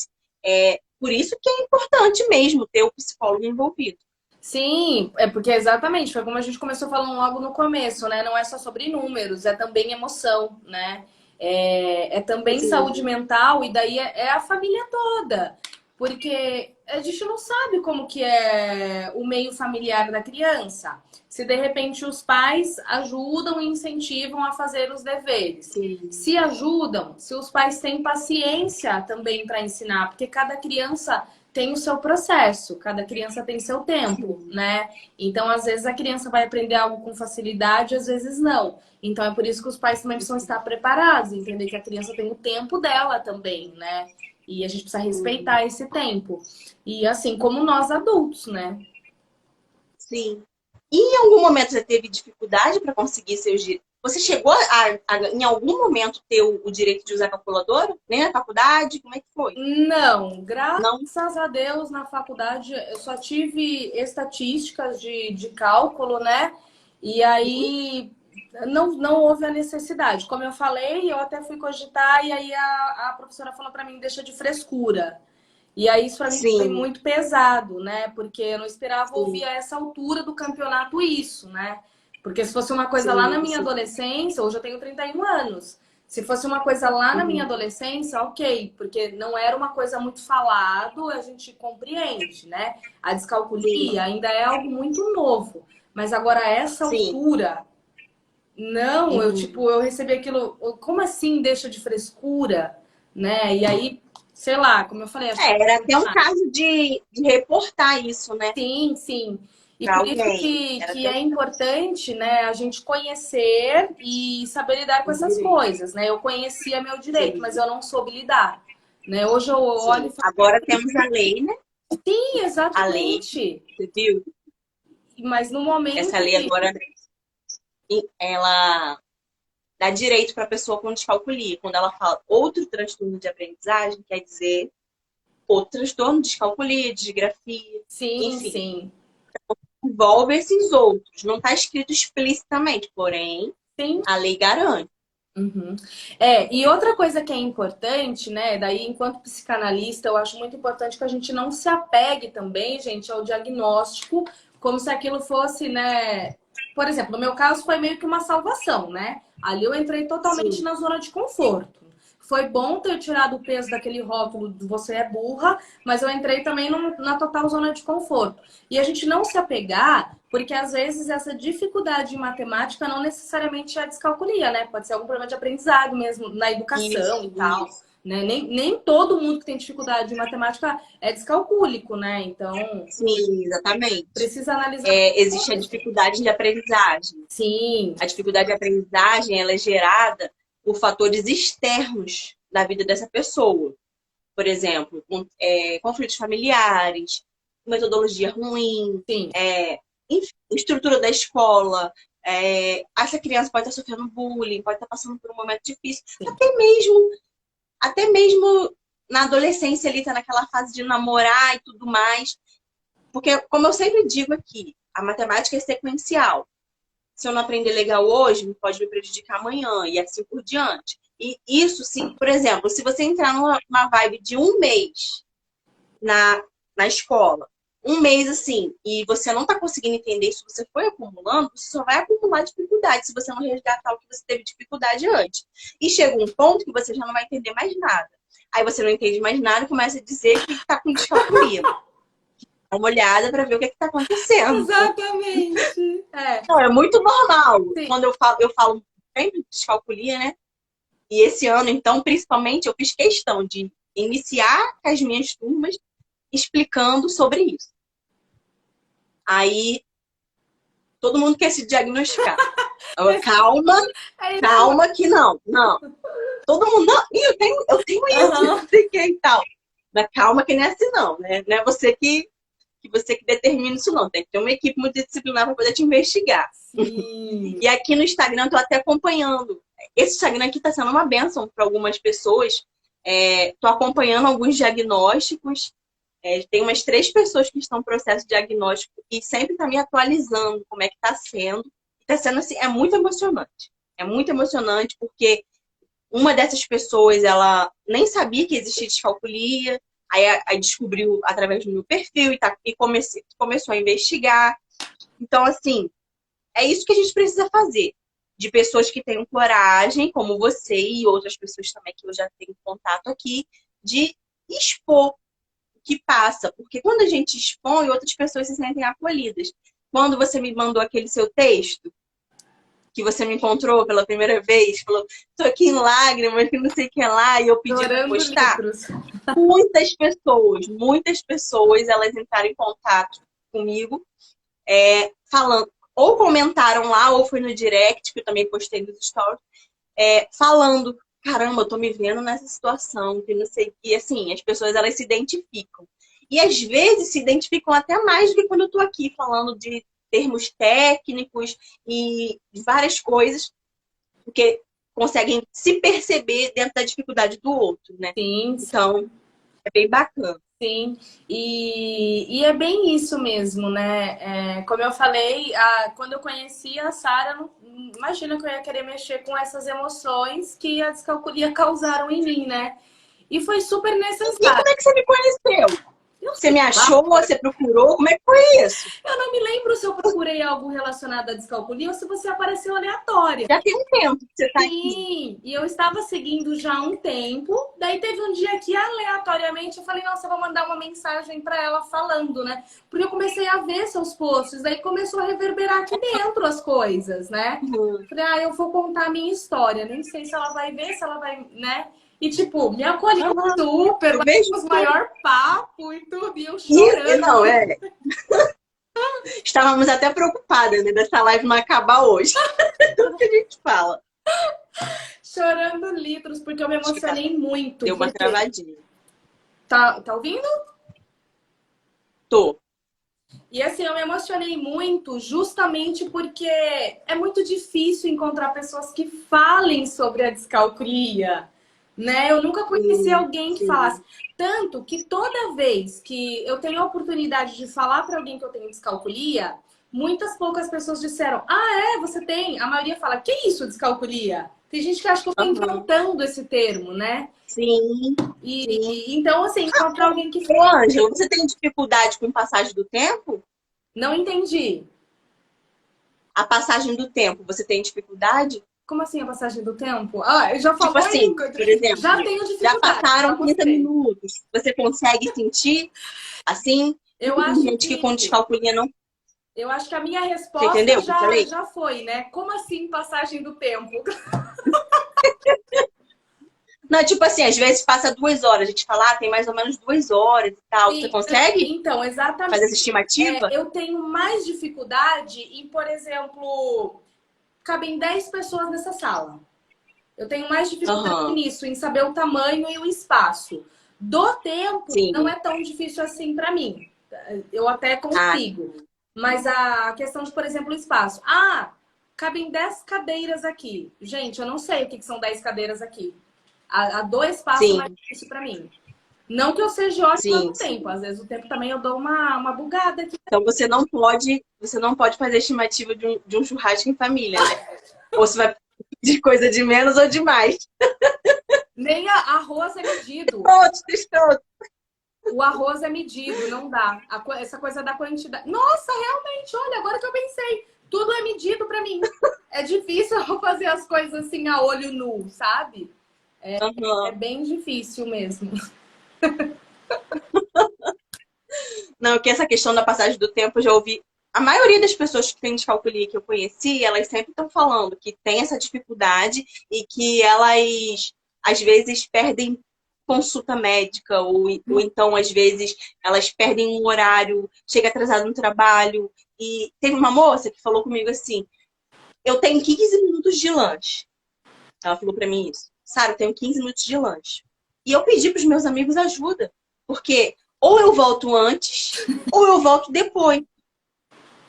É por isso que é importante mesmo ter o psicólogo envolvido. Sim, é porque exatamente, foi como a gente começou falando logo no começo, né? Não é só sobre números, é também emoção, né? É também saúde Sim, mental e daí é a família toda. Porque a gente não sabe como que é o meio familiar da criança. Se de repente os pais ajudam e incentivam a fazer os deveres. sim. Se ajudam, se os pais têm paciência também para ensinar, porque cada criança tem o seu processo, cada criança tem seu tempo, Sim. né? Então, às vezes a criança vai aprender algo com facilidade, às vezes não. Então, é por isso que os pais também precisam estar preparados, entender que a criança tem o tempo dela também, né? E a gente precisa respeitar esse tempo. E assim como nós adultos, né? Sim. E em algum momento você teve dificuldade para conseguir seus direitos? Você chegou em algum momento, ter o direito de usar calculadora? Nem na faculdade? Como é que foi? Não, Não? graças a Deus na faculdade eu só tive estatísticas de cálculo, né? E Uhum. aí não houve a necessidade. Como eu falei, eu até fui cogitar e aí a professora falou para mim, deixa de frescura. E aí isso para mim foi Sim, muito pesado, né? Porque eu não esperava ouvir sim, a essa altura do campeonato isso, né? Porque se fosse uma coisa lá na sim, minha sim. adolescência, hoje eu tenho 31 anos. Se fosse uma coisa lá na minha Uhum. adolescência, ok, porque não era uma coisa muito falado, a gente compreende, né? A descalculia Sim, ainda é algo muito novo. Mas agora, a essa sim. altura, não, eu Uhum. tipo, eu recebi aquilo, como assim deixa de frescura, né? E aí, sei lá, como eu falei, acho que Era até um caso de reportar isso, né? sim, sim. E Para por isso alguém. Era que até um é importante, né, a gente conhecer e saber lidar com essas direito. coisas, né? Eu conhecia meu direito, mas Sim, eu não soube lidar, né? Hoje eu olho sim. e falo, Agora temos a lei, né? sim, A lei, exatamente. você viu? Mas no Essa momento lei agora, ela dá direito para a pessoa com descalculia. Quando ela fala outro transtorno de aprendizagem, quer dizer outro transtorno, descalculia, disgrafia, sim, enfim, sim. envolve esses outros. Não está escrito explicitamente, porém, Sim. a lei garante. Uhum. É, e outra coisa que é importante, né? Daí, enquanto psicanalista, eu acho muito importante que a gente não se apegue também, gente, ao diagnóstico, como se aquilo fosse, né? Por exemplo, no meu caso foi meio que uma salvação, né? Ali eu entrei totalmente Sim, na zona de conforto. foi bom ter tirado o peso daquele rótulo de você é burra, mas eu entrei também na total zona de conforto. E a gente não se apegar, porque às vezes essa dificuldade em matemática não necessariamente é descalculia, né? Pode ser algum problema de aprendizado mesmo, na educação e tal. Isso. Né? Nem todo mundo que tem dificuldade em matemática é descalcúlico, né? Então, Sim, exatamente. precisa analisar. Existe a dificuldade de aprendizagem. Sim. A dificuldade de aprendizagem, ela é gerada por fatores externos da vida dessa pessoa. Por exemplo, conflitos familiares, metodologia ruim, Sim. enfim, estrutura da escola. Essa criança pode estar sofrendo bullying, pode estar passando por um momento difícil. Até mesmo na adolescência ali, tá naquela fase de namorar e tudo mais. Porque, como eu sempre digo aqui, a matemática é sequencial. Se eu não aprender legal hoje, pode me prejudicar amanhã e assim por diante. E isso, sim, por exemplo, se você entrar numa vibe de um mês na escola, um mês assim, e você não está conseguindo entender isso, você foi acumulando, você só vai acumular dificuldade se você não resgatar o que você teve dificuldade antes. E chega um ponto que você já não vai entender mais nada. Aí você não entende mais nada e começa a dizer que está com descalculia. Dá uma olhada para ver o que está acontecendo. Exatamente. Não, é muito normal. Sim. Quando eu falo sempre de descalculia, né? E esse ano, então, principalmente, eu fiz questão de iniciar as minhas turmas explicando sobre isso. Aí, todo mundo quer se diagnosticar. Calma que não. Todo mundo, não, eu tenho isso, não sei o que e tal. Mas calma que não é assim não, né? Não é você que determina isso não. Tem que ter uma equipe multidisciplinar para poder te investigar. Sim. E aqui no Instagram eu tô até acompanhando. Esse Instagram aqui tá sendo uma bênção para algumas pessoas. Tô acompanhando alguns diagnósticos. Tem umas 3 pessoas que estão em processo de diagnóstico e sempre tá me atualizando como é que tá sendo. Tá sendo assim, é muito emocionante. É muito emocionante porque uma dessas pessoas, ela nem sabia que existia descalculia. Aí descobriu através do meu perfil e começou a investigar. Então, assim, é isso que a gente precisa fazer. De pessoas que tenham coragem, como você e outras pessoas também que eu já tenho contato aqui, de expor o que passa. Porque quando a gente expõe, outras pessoas se sentem acolhidas. Quando você me mandou aquele seu texto, que você me encontrou pela primeira vez, falou, tô aqui em lágrimas, que não sei o que lá, e eu pedi para postar. Muitas pessoas, elas entraram em contato comigo, falando, ou comentaram lá, ou foi no direct, que eu também postei nos stories, falando, caramba, eu tô me vendo nessa situação, que não sei o que, assim, as pessoas, elas se identificam. E às vezes se identificam até mais do que quando eu tô aqui falando de termos técnicos e de várias coisas, porque conseguem se perceber dentro da dificuldade do outro, né? Sim. Então, é bem bacana. Sim, e é bem isso mesmo, né? Como eu falei, quando eu conheci a Sara, imagina que eu ia querer mexer com essas emoções que a descalculia causaram em mim, né? E foi super necessário. E como é que você me conheceu? Você me achou? Você procurou? Como é que foi isso? Eu não me lembro se eu procurei algo relacionado à descalculia ou se você apareceu aleatória. Já tem um tempo que você tá aqui. Sim, e eu estava seguindo já há um tempo. Daí teve um dia que, aleatoriamente, eu falei, nossa, eu vou mandar uma mensagem para ela falando, né? Porque eu comecei a ver seus posts, daí começou a reverberar aqui dentro as coisas, né? Falei, eu vou contar a minha história. Nem sei se ela vai ver, se ela vai, né? E, tipo, me acolheu super, o maior papo e tudo, e eu chorando. Não, Estávamos até preocupadas, né, dessa live não acabar hoje. Tudo que a gente fala. Chorando litros, porque eu me emocionei muito. Deu uma travadinha. Tá ouvindo? Tô. E assim, eu me emocionei muito justamente porque é muito difícil encontrar pessoas que falem sobre a descalculia. Né? Eu nunca conheci alguém que falasse. Tanto que toda vez que eu tenho a oportunidade de falar para alguém que eu tenho descalculia, muitas poucas pessoas disseram, você tem? A maioria fala, que isso, descalculia? Tem gente que acha que eu estou inventando esse termo, né? Sim. Então, assim, encontrar alguém que... Ô, Ângela, você tem dificuldade com a passagem do tempo? Não entendi. A passagem do tempo, você tem dificuldade? Como assim a passagem do tempo? Ah, eu já Tipo falei, assim, por exemplo, já tenho já dificuldade. passaram Já 30 mostrei. minutos. Você consegue sentir assim? Eu Tem acho gente que com que descalculia não. eu acho que a minha Você resposta entendeu o que eu falei? já foi, né? Como assim passagem do tempo? Não, tipo assim, às vezes passa 2 horas. A gente fala, tem mais ou menos 2 horas e tal. Você Sim, consegue então, fazer essa exatamente. estimativa? Eu tenho mais dificuldade em, por exemplo, cabem 10 pessoas nessa sala. Eu tenho mais dificuldade Aham, nisso, em saber o tamanho e o espaço. Do tempo, não sim. é tão difícil assim para mim. Eu até Ah, consigo. Mas a questão de, por exemplo, o espaço. Ah, cabem 10 cadeiras aqui. Gente, eu não sei o que são 10 cadeiras aqui. A dois passos é mais sim, difícil para mim. Não que eu seja ótima sim, no tempo. sim. Às vezes o tempo também eu dou uma bugada aqui. Então você não pode fazer estimativa de um churrasco em família, né? Ou você vai de coisa de menos ou de mais. Nem arroz é medido. Pronto, estou. O arroz é medido, não dá. Essa coisa da quantidade. Nossa, realmente, olha, agora que eu pensei, tudo é medido pra mim. É difícil eu fazer as coisas assim a olho nu, sabe? É Aham. bem difícil mesmo. Não, que essa questão da passagem do tempo eu já ouvi. A maioria das pessoas que têm descalculia que eu conheci, elas sempre estão falando que tem essa dificuldade e que elas, às vezes, perdem consulta médica, ou então, às vezes, elas perdem um horário, chega atrasado no trabalho. E teve uma moça que falou comigo assim: eu tenho 15 minutos de lanche. Ela falou pra mim isso. Sara, eu tenho 15 minutos de lanche. E eu pedi pros meus amigos ajuda. Porque ou eu volto antes, ou eu volto depois.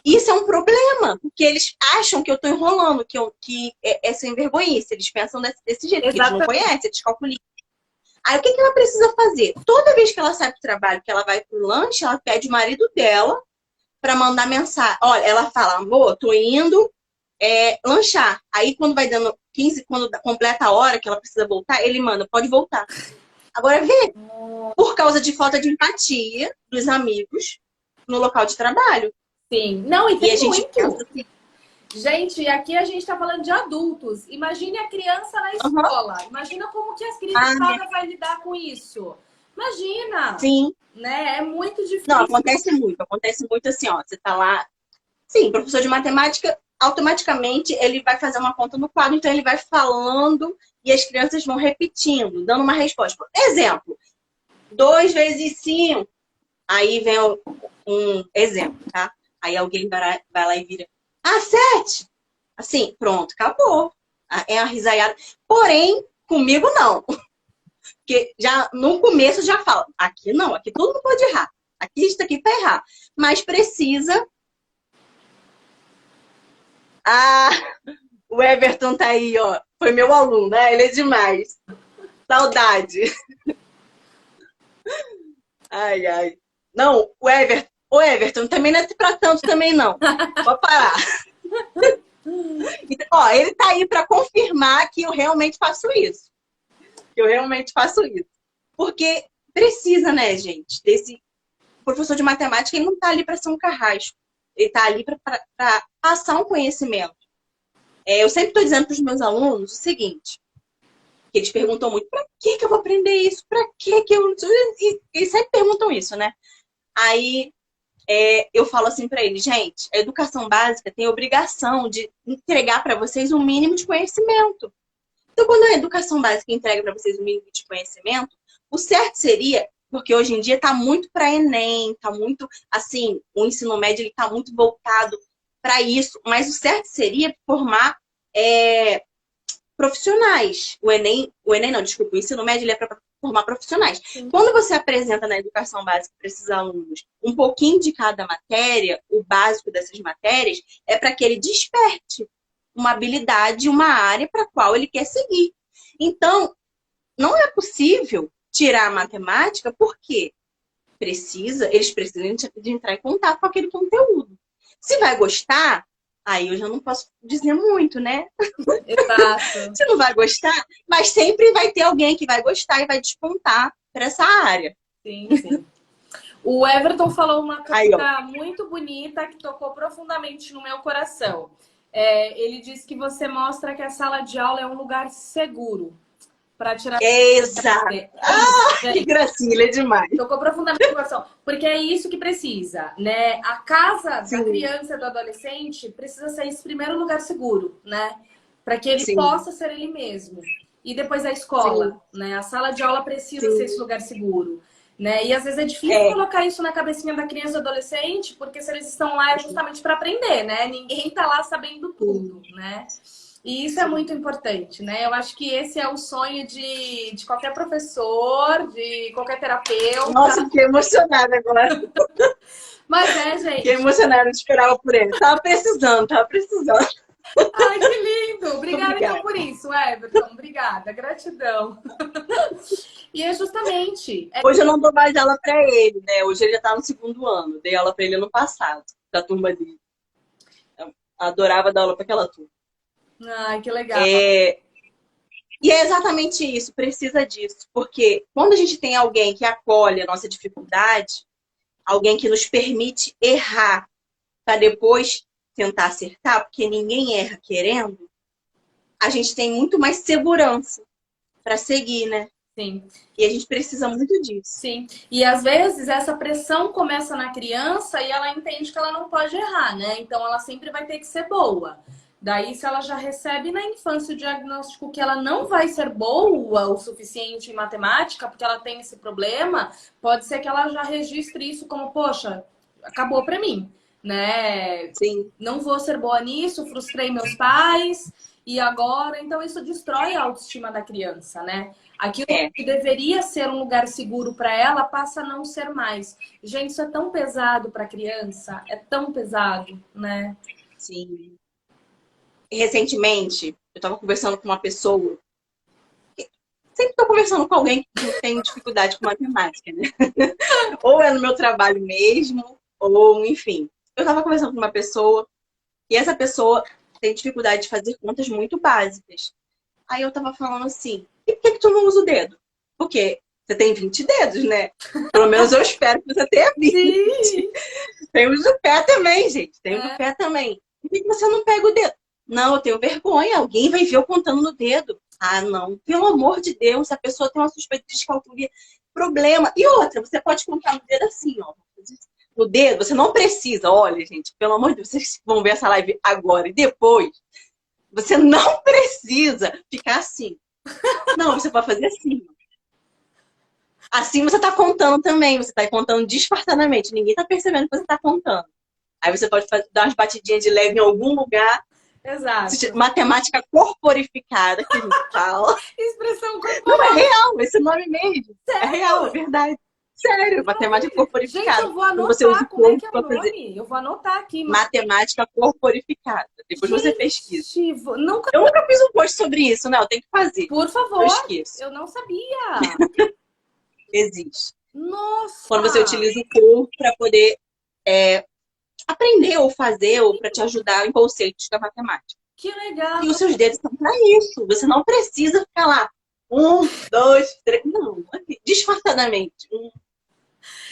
Isso é um problema, porque eles acham que eu tô enrolando, que é sem vergonhice. Eles pensam desse jeito, porque eles não Exatamente. conhecem, eles calculam. Aí o que ela precisa fazer? Toda vez que ela sai pro trabalho, que ela vai pro lanche, ela pede o marido dela para mandar mensagem. Olha, ela fala, amor, tô indo lanchar. Aí quando vai dando 15, quando completa a hora que ela precisa voltar, ele manda, pode voltar. Agora vê, por causa de falta de empatia dos amigos no local de trabalho. Sim. Não, e E a tem gente pensa muito. assim, Gente, aqui a gente tá falando de adultos. Imagine a criança na aham, escola. Imagina como que as ah, criançadas vai lidar com isso. Imagina, sim. né? É muito Não, difícil. acontece muito assim, ó, você tá lá, sim, professor de matemática, automaticamente ele vai fazer uma conta no quadro, então ele vai falando e as crianças vão repetindo, dando uma resposta. Por exemplo, 2 vezes 5. Aí vem um exemplo, tá? Aí alguém vai lá e vira, 7! Assim, pronto, acabou. É a risaiada. Porém, comigo não. Porque já no começo já fala, aqui não, aqui todo mundo pode errar. Aqui isso aqui tá errado. Mas precisa. Ah, o Everton tá aí, ó. Foi meu aluno, né? Ele é demais. Saudade. Ai, ai. Não, o Everton também não é pra tanto também, não. Pode parar. Então, ó, ele tá aí pra confirmar que eu realmente faço isso. Que eu realmente faço isso. Porque precisa, né, gente, desse professor de matemática, ele não tá ali pra ser um carrasco. Ele tá ali pra passar um conhecimento. Eu sempre tô dizendo pros meus alunos o seguinte, que eles perguntam muito, pra que eu vou aprender isso? Pra que eu... E eles sempre perguntam isso, né? Aí eu falo assim para eles, gente, a educação básica tem a obrigação de entregar para vocês um mínimo de conhecimento. Então, quando a educação básica entrega para vocês um mínimo de conhecimento, o certo seria, porque hoje em dia está muito para Enem, está muito, assim, o ensino médio está muito voltado para isso, mas o certo seria formar profissionais. O Enem não, desculpa, o ensino médio ele é para formar profissionais. Sim. Quando você apresenta na educação básica para esses alunos um pouquinho de cada matéria, o básico dessas matérias, é para que ele desperte uma habilidade, uma área para a qual ele quer seguir. Então, não é possível tirar a matemática porque eles precisam de entrar em contato com aquele conteúdo. Se vai gostar, aí eu já não posso dizer muito, né? Exato. Você não vai gostar, mas sempre vai ter alguém que vai gostar e vai despontar para essa área. Sim, sim. O Everton falou uma Aí, ó. coisa muito bonita que tocou profundamente no meu coração. Ele diz que você mostra que a sala de aula é um lugar seguro para tirar. Exato. Que gracinha, ele é demais. Tocou profundamente no coração. Porque é isso que precisa, né? A casa da Sim. criança e do adolescente precisa ser esse primeiro lugar seguro, né? Para que ele Sim. possa ser ele mesmo. E depois a escola, né? A sala de aula precisa ser esse lugar seguro, né? E às vezes é difícil colocar isso na cabecinha da criança e do adolescente, porque se eles estão lá é justamente para aprender, né? Ninguém tá lá sabendo tudo, né? E isso é muito importante, né? Eu acho que esse é o sonho de qualquer professor, de qualquer terapeuta. Nossa, fiquei emocionada agora. Mas gente. Fiquei emocionada, não esperava por ele. Tava precisando. Ai, que lindo! Obrigada então por isso, Everton. Obrigada, gratidão. E é justamente... Hoje eu não dou mais aula pra ele, né? Hoje ele já tá no 2º ano. Dei aula pra ele ano passado, da turma dele. Eu adorava dar aula pra aquela turma. Ai, que legal. E é exatamente isso, precisa disso. Porque quando a gente tem alguém que acolhe a nossa dificuldade, alguém que nos permite errar para depois tentar acertar, porque ninguém erra querendo, a gente tem muito mais segurança para seguir, né? Sim. E a gente precisa muito disso. Sim. E às vezes essa pressão começa na criança e ela entende que ela não pode errar, né? Então ela sempre vai ter que ser boa. Daí, se ela já recebe na infância o diagnóstico que ela não vai ser boa o suficiente em matemática, porque ela tem esse problema, pode ser que ela já registre isso como, poxa, acabou pra mim, né? Sim. Não vou ser boa nisso, frustrei meus pais e agora... Então, isso destrói a autoestima da criança, né? Aquilo que deveria ser um lugar seguro para ela passa a não ser mais. Gente, isso é tão pesado para a criança, é tão pesado, né? Sim. Recentemente, eu estava conversando com uma pessoa. Sempre estou conversando com alguém que tem dificuldade com matemática, né? Ou é no meu trabalho mesmo, ou enfim. Eu estava conversando com uma pessoa e essa pessoa tem dificuldade de fazer contas muito básicas. Aí eu tava falando assim, e por que tu não usa o dedo? Porque você tem 20 dedos, né? Pelo menos eu espero que você tenha 20. Sim. Tem o do pé também, gente. Tem o do pé também. Por que você não pega o dedo? Não, eu tenho vergonha. Alguém vai ver eu contando no dedo. Ah, não. Pelo amor de Deus, a pessoa tem uma suspeita de descalculia. Problema. E outra, você pode contar no dedo assim, ó. No dedo, você não precisa. Olha, gente, pelo amor de Deus, vocês vão ver essa live agora e depois. Você não precisa ficar assim. Não, você pode fazer assim. Assim você está contando também. Você está contando disfarçadamente. Ninguém está percebendo que você está contando. Aí você pode dar umas batidinhas de leve em algum lugar. Exato. Matemática corporificada, que a gente fala. Expressão corporal. Não, é real. Esse nome mesmo. Sério? É real, é verdade. Sério, matemática corporificada. Gente, eu vou anotar você usa como é que é o fazer nome. Eu vou anotar aqui. matemática corporificada. Depois você pesquisa. Eu nunca fiz um post sobre isso, né? Eu tenho que fazer. Por favor. Eu esqueço. Eu não sabia. Existe. Nossa. Quando você utiliza o corpo para poder aprender ou fazer ou para te ajudar em conceitos da matemática. Que legal. E os seus dedos estão para isso. Você não precisa ficar lá. 1, 2, 3. Não, disfarçadamente.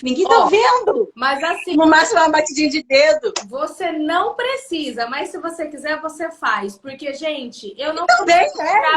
Ninguém tá vendo. Mas assim, no máximo uma batidinha de dedo. Você não precisa, mas se você quiser, você faz. Porque, gente, eu não também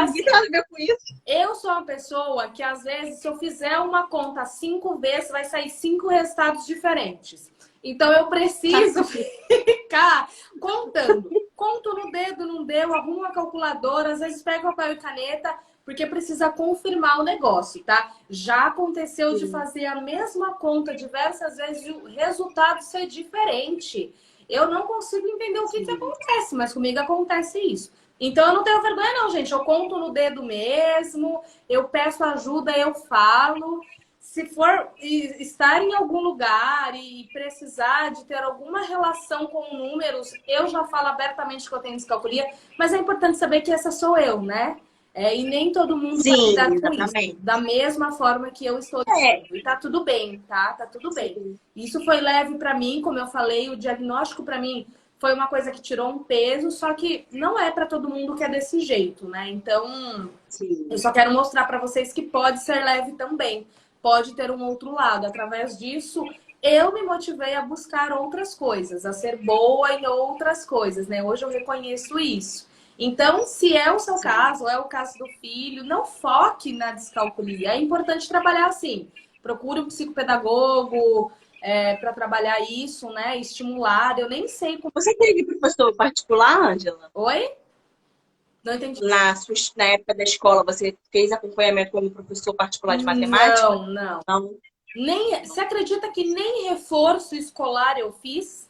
ninguém tem nada a ver com isso. Eu sou uma pessoa que, às vezes, se eu fizer uma conta 5 vezes, vai sair 5 resultados diferentes. Então, eu preciso ficar contando. Conto no dedo, não deu, arrumo uma calculadora, às vezes pego papel e caneta, porque precisa confirmar o negócio, tá? Já aconteceu de fazer a mesma conta diversas vezes e o resultado ser diferente. Eu não consigo entender o que acontece, mas comigo acontece isso. Então, eu não tenho vergonha não, gente. Eu conto no dedo mesmo, eu peço ajuda, eu falo. Se for estar em algum lugar e precisar de ter alguma relação com números, eu já falo abertamente que eu tenho descalculia, mas é importante saber que essa sou eu, né? E nem todo mundo vai lidar com isso. Da mesma forma que eu estou dizendo. E tá tudo bem, tá? Tá tudo bem. Isso foi leve pra mim, como eu falei, o diagnóstico pra mim foi uma coisa que tirou um peso, só que não é pra todo mundo que é desse jeito, né? Então, eu só quero mostrar pra vocês que pode ser leve também. Pode ter um outro lado. Através disso, eu me motivei a buscar outras coisas, a ser boa em outras coisas, né? Hoje eu reconheço isso. Então, se é o seu Sim. caso, ou é o caso do filho, não foque na descalculia. É importante trabalhar assim. Procure um psicopedagogo para trabalhar isso, né? Estimular. Eu nem sei como. Você teve professor particular, Ângela? Oi? Não entendi. Na época da escola, você fez acompanhamento com um professor particular de matemática? Não, não. Não. Nem, você acredita que nem reforço escolar eu fiz?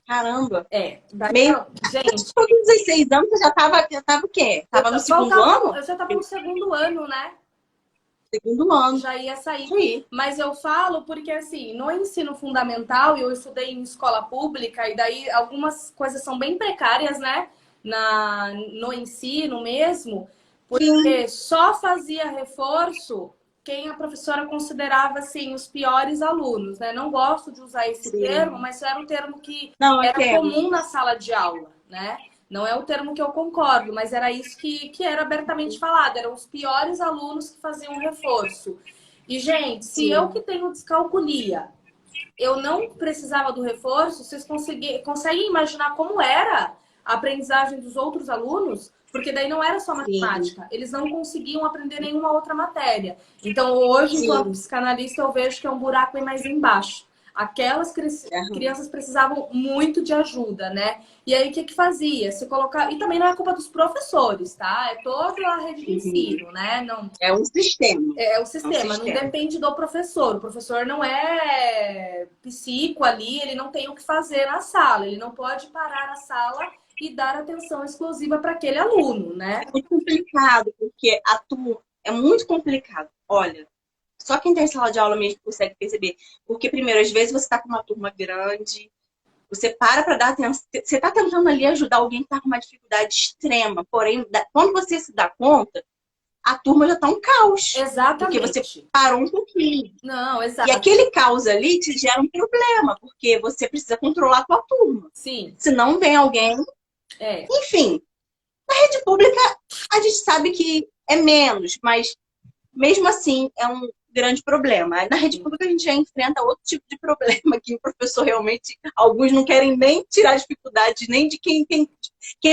Caramba. Daí, Meio. gente, Com 16 anos, você já tava o quê? Tava no segundo ano? eu já estava no segundo ano, né? Segundo ano. Já ia sair. Isso aí. Mas eu falo porque, assim, no ensino fundamental, eu estudei em escola pública, e daí algumas coisas são bem precárias, né? No ensino mesmo, Sim, porque só fazia reforço quem a professora considerava, assim, os piores alunos, né? Não gosto de usar esse termo, sim. mas era um termo que Não, eu era entendo. comum na sala de aula, né? Não é o termo que eu concordo, mas era isso que era abertamente falado. Eram os piores alunos que faziam reforço. E, gente, se eu que Sim. tenho descalculia, eu não precisava do reforço, vocês conseguem imaginar como era a aprendizagem dos outros alunos? Porque daí não era só Sim. matemática, eles não conseguiam aprender nenhuma outra matéria. Então, hoje, enquanto Sim. psicanalista, eu vejo que é um buraco bem mais embaixo. Aquelas Aham. crianças precisavam muito de ajuda, né? E aí, o que fazia? Se colocar... E também não é culpa dos professores, tá? É toda a rede de Uhum. ensino, né? Não, É um sistema. é o É um sistema, não sistema. depende do professor. O professor não é psico ali, ele não tem o que fazer na sala, ele não pode parar a sala e dar atenção exclusiva para aquele aluno, né? É muito complicado, porque a turma é muito complicado. Olha, só quem tem sala de aula mesmo consegue perceber. Porque, primeiro, às vezes você está com uma turma grande, você para dar atenção. Você está tentando ali ajudar alguém que está com uma dificuldade extrema. Porém, quando você se dá conta, a turma já está um caos. Porque você Exatamente. parou um pouquinho. Não, E exato. aquele caos ali te gera um problema, porque você precisa controlar a tua turma. Sim, Se não vem alguém. é. Enfim, na rede pública a gente sabe que é menos, mas mesmo assim é um grande problema. Na rede pública a gente já enfrenta outro tipo de problema, que o professor realmente, alguns não querem nem tirar dificuldade, nem de quem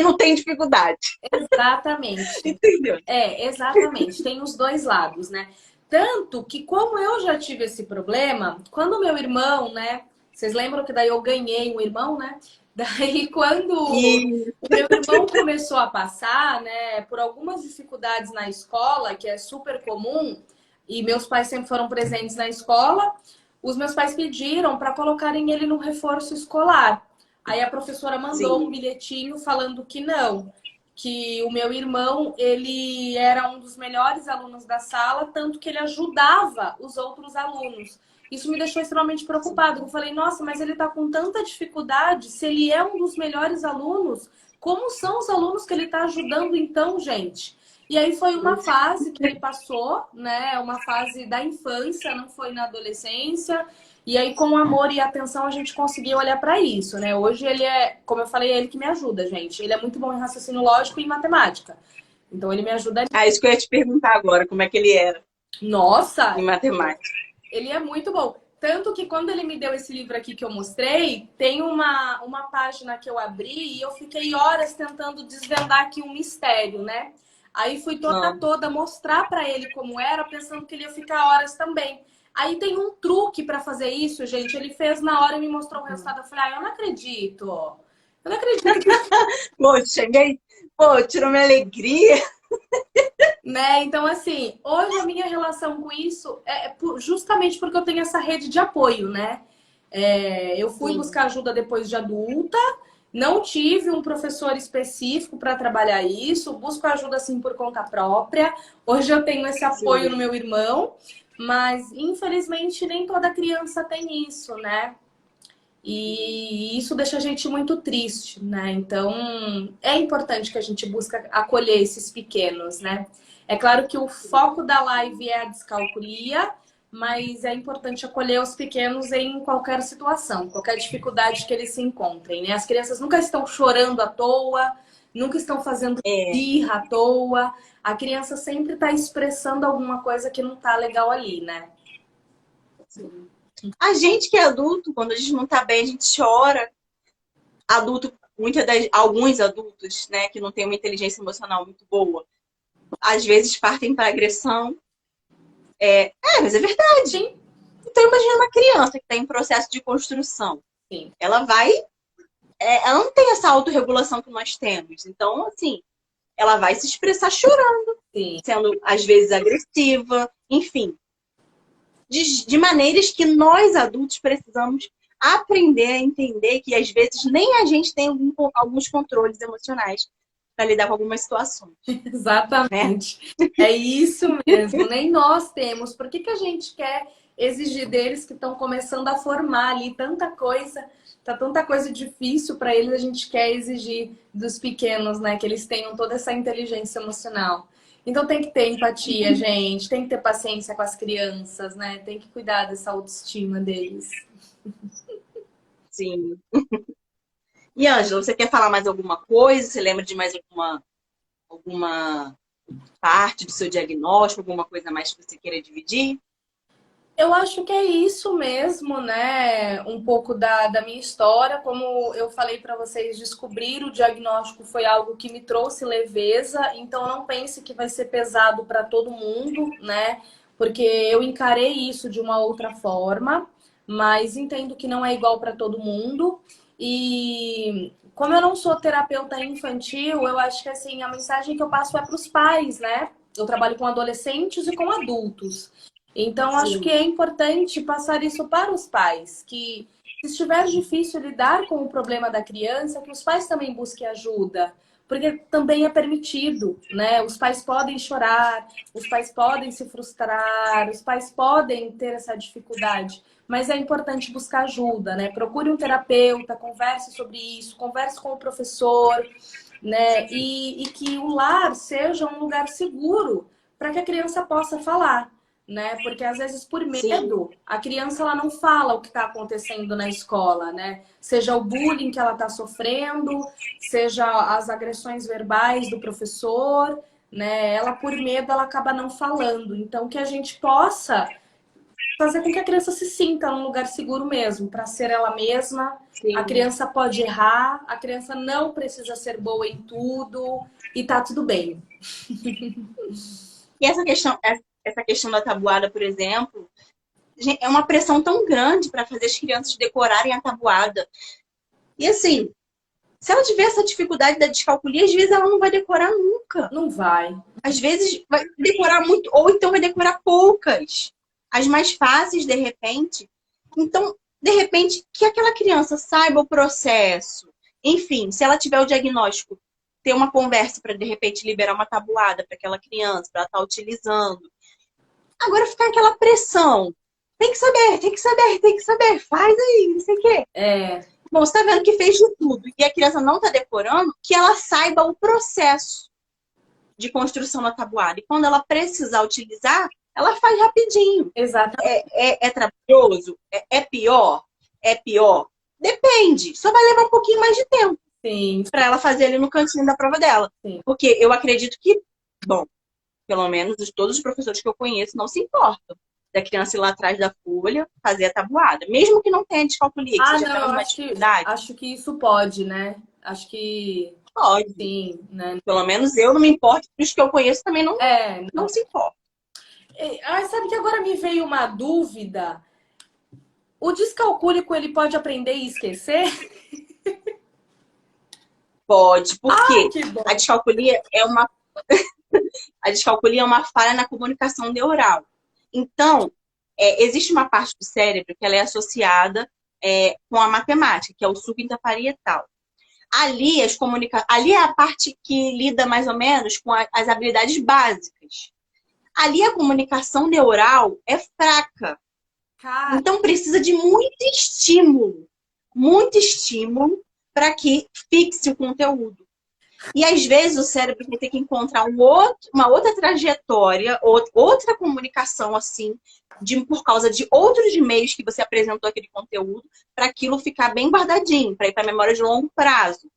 não tem dificuldade. Exatamente. Entendeu? Exatamente. Tem os dois lados, né? Tanto que, como eu já tive esse problema, quando meu irmão, né? Vocês lembram que daí eu ganhei um irmão, né? Daí, quando E o meu irmão começou a passar, né, por algumas dificuldades na escola, que é super comum, e meus pais sempre foram presentes na escola, os meus pais pediram para colocarem ele no reforço escolar. Aí a professora mandou um sim, bilhetinho falando que não, que o meu irmão, ele era um dos melhores alunos da sala, tanto que ele ajudava os outros alunos. Isso me deixou extremamente preocupado. Eu falei, nossa, mas ele está com tanta dificuldade, se ele é um dos melhores alunos, como são os alunos que ele está ajudando então, gente? E aí foi uma fase que ele passou, né? Uma fase da infância, não foi na adolescência. E aí, com amor e atenção, a gente conseguiu olhar para isso, né? Hoje ele é, como eu falei, é ele que me ajuda, gente. Ele é muito bom em raciocínio lógico e em matemática. Então ele me ajuda. isso que eu ia te perguntar agora, como é que ele era em Nossa, matemática. ele é muito bom. Tanto que quando ele me deu esse livro aqui que eu mostrei, tem uma página que eu abri e eu fiquei horas tentando desvendar aqui um mistério, né? Aí fui Não. toda mostrar para ele como era, pensando que ele ia ficar horas também. Aí tem um truque para fazer isso, gente. Ele fez na hora e me mostrou o resultado. Eu falei, eu não acredito. Eu não acredito que Pô, cheguei, pô, tirou minha alegria. né? Então, assim, hoje a minha relação com isso justamente porque eu tenho essa rede de apoio, né? Eu fui Sim, buscar ajuda depois de adulta, não tive um professor específico para trabalhar isso, busco ajuda assim por conta própria. Hoje eu tenho esse apoio no sim. meu irmão, mas infelizmente nem toda criança tem isso, né? E isso deixa a gente muito triste, né? Então, é importante que a gente busque acolher esses pequenos, né? É claro que o foco da live é a descalculia, mas é importante acolher os pequenos em qualquer situação, qualquer dificuldade que eles se encontrem, né? As crianças nunca estão chorando à toa, nunca estão fazendo É, birra à toa. A criança sempre está expressando alguma coisa que não está legal ali, né? sim. A gente que é adulto, quando a gente não tá bem, a gente chora. Adulto, alguns adultos, né, que não têm uma inteligência emocional muito boa, às vezes partem para agressão. Mas é verdade. Sim. Então imagina uma criança que está em processo de construção. Sim. Ela ela não tem essa autorregulação que nós temos. Então, assim, ela vai se expressar chorando, Sim. sendo às vezes agressiva, enfim. De maneiras que nós adultos precisamos aprender a entender que às vezes nem a gente tem alguns controles emocionais para lidar com algumas situações. Exatamente. É isso mesmo. Nem nós temos. Por que a gente quer exigir deles que estão começando a formar ali tanta coisa difícil para eles, a gente quer exigir dos pequenos, né? Que eles tenham toda essa inteligência emocional. Então tem que ter empatia, gente. Tem que ter paciência com as crianças, né? Tem que cuidar dessa autoestima deles. Sim. E, Ângela, você quer falar mais alguma coisa? Você lembra de mais alguma parte do seu diagnóstico? Alguma coisa mais que você queira dividir? Eu acho que é isso mesmo, né? Um pouco da minha história. Como eu falei para vocês, descobrir o diagnóstico foi algo que me trouxe leveza. Então, não pense que vai ser pesado para todo mundo, né? Porque eu encarei isso de uma outra forma, mas entendo que não é igual para todo mundo. E como eu não sou terapeuta infantil, eu acho que assim, a mensagem que eu passo é para os pais, né? Eu trabalho com adolescentes e com adultos. Então, acho que é importante passar isso para os pais, que se estiver difícil lidar com o problema da criança, que os pais também busquem ajuda, porque também é permitido, né? Os pais podem chorar, os pais podem se frustrar, os pais podem ter essa dificuldade, mas é importante buscar ajuda, né? Procure um terapeuta, converse sobre isso, converse com o professor, né? E que o lar seja um lugar seguro para que a criança possa falar, né? Porque às vezes por medo, a criança ela não fala o que está acontecendo na escola, né? Seja o bullying que ela está sofrendo, seja as agressões verbais do professor, né? Ela por medo ela acaba não falando. Então que a gente possa fazer com que a criança se sinta num lugar seguro mesmo, para ser ela mesma. Sim. A criança pode errar, a criança não precisa ser boa em tudo e tá tudo bem. E essa questão da tabuada, por exemplo, é uma pressão tão grande para fazer as crianças decorarem a tabuada. E assim, se ela tiver essa dificuldade da descalculia, às vezes ela não vai decorar nunca. Não vai. Às vezes vai decorar muito, ou então vai decorar poucas. As mais fáceis, de repente. Então, de repente, que aquela criança saiba o processo. Enfim, se ela tiver o diagnóstico, ter uma conversa para, de repente, liberar uma tabuada para aquela criança, para ela estar utilizando. Agora ficar aquela pressão. Tem que saber, tem que saber, tem que saber. Faz aí, não sei o quê. Bom, você está vendo que fez de tudo e a criança não está decorando, que ela saiba o processo de construção da tabuada. E quando ela precisar utilizar, ela faz rapidinho. Exato. É trabalhoso? É pior? É pior? Depende. Só vai levar um pouquinho mais de tempo. Sim. Para ela fazer ali no cantinho da prova dela. Sim. Porque eu acredito que, bom, pelo menos todos os professores que eu conheço não se importam da criança ir lá atrás da folha fazer a tabuada. Mesmo que não tenha descalculia, que seja apenas uma dificuldade. Acho que isso pode, né? Acho que... Pode. Sim, né? Pelo menos eu não me importo, os que eu conheço também não se importam. Sabe que agora me veio uma dúvida. O descalcúlico, ele pode aprender e esquecer? Pode, porque que bom. a descalculia a descalculia é uma falha na comunicação neural. Então, existe uma parte do cérebro que ela é associada com a matemática, que é o sul interparietal. Ali é a parte que lida mais ou menos com as habilidades básicas. Ali a comunicação neural é fraca. Então precisa de muito estímulo para que fixe o conteúdo. E às vezes o cérebro vai ter que encontrar uma outra trajetória, outra comunicação assim, por causa de outros meios que você apresentou aquele conteúdo, para aquilo ficar bem guardadinho, para ir para a memória de longo prazo.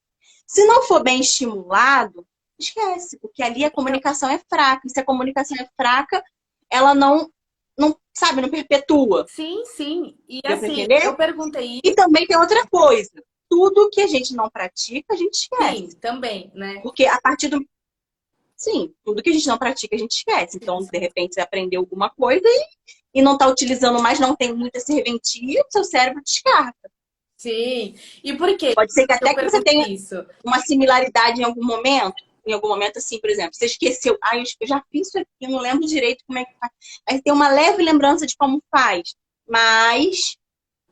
Se não for bem estimulado, esquece, porque ali a comunicação é fraca. E se a comunicação é fraca, ela não não, sabe, não perpetua. Sim, sim. E Deu pra assim, entender? eu perguntei E também tem outra coisa. Tudo que a gente não pratica, a gente sim, esquece. também, né? Porque a partir do... Sim, tudo que a gente não pratica, a gente esquece. Então, de repente, você aprendeu alguma coisa e não está utilizando mais, não tem muita serventia, seu cérebro descarta. Sim. E por quê? Pode ser que Eu até que você tenha perguntei isso. uma similaridade em algum momento, assim, por exemplo, você esqueceu, eu já fiz isso aqui, eu não lembro direito como é que faz. Aí tem uma leve lembrança de como faz, mas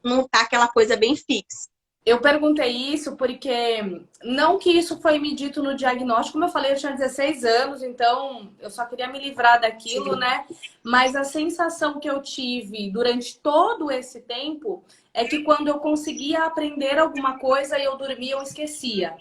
não tá aquela coisa bem fixa. Eu perguntei isso porque, não que isso foi me dito no diagnóstico, como eu falei, eu tinha 16 anos, então eu só queria me livrar daquilo, Sim. né? Mas a sensação que eu tive durante todo esse tempo é que quando eu conseguia aprender alguma coisa e eu dormia, eu esquecia.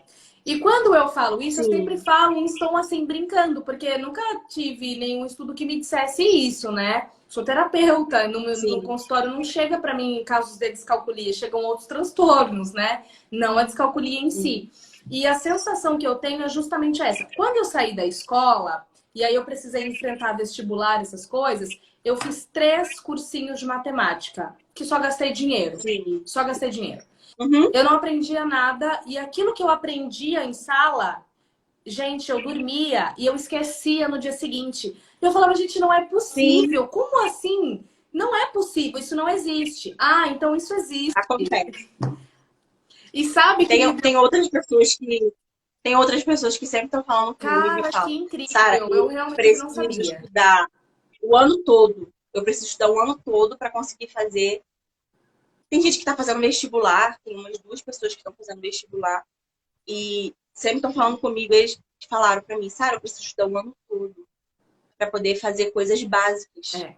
E quando eu falo isso, eu sempre Sim. falo em tom assim, brincando, porque nunca tive nenhum estudo que me dissesse isso, né? Sou terapeuta, no Sim. consultório não chega para mim casos de descalculia, chegam outros transtornos, né? Não a descalculia em si. E a sensação que eu tenho é justamente essa. Quando eu saí da escola, e aí eu precisei enfrentar vestibular, essas coisas, eu fiz 3 cursinhos de matemática, que só gastei dinheiro. Sim. Só gastei dinheiro. Uhum. Eu não aprendia nada, e aquilo que eu aprendia em sala, gente, eu dormia e eu esquecia no dia seguinte. Eu falava, gente, não é Sim, possível. Como assim? Não é possível, isso não existe. Ah, então isso existe. acontece. E sabe que me deu. Tem outras pessoas que sempre estão falando comigo e Cara, que falam, Sara, incrível. Eu eu realmente não preciso sabia. estudar o ano todo. Eu preciso estudar o ano todo para conseguir fazer. Tem gente que está fazendo vestibular, tem umas 2 pessoas que estão fazendo vestibular e sempre estão falando comigo, eles falaram para mim, Sara, eu preciso estudar o ano todo para poder fazer coisas básicas. É.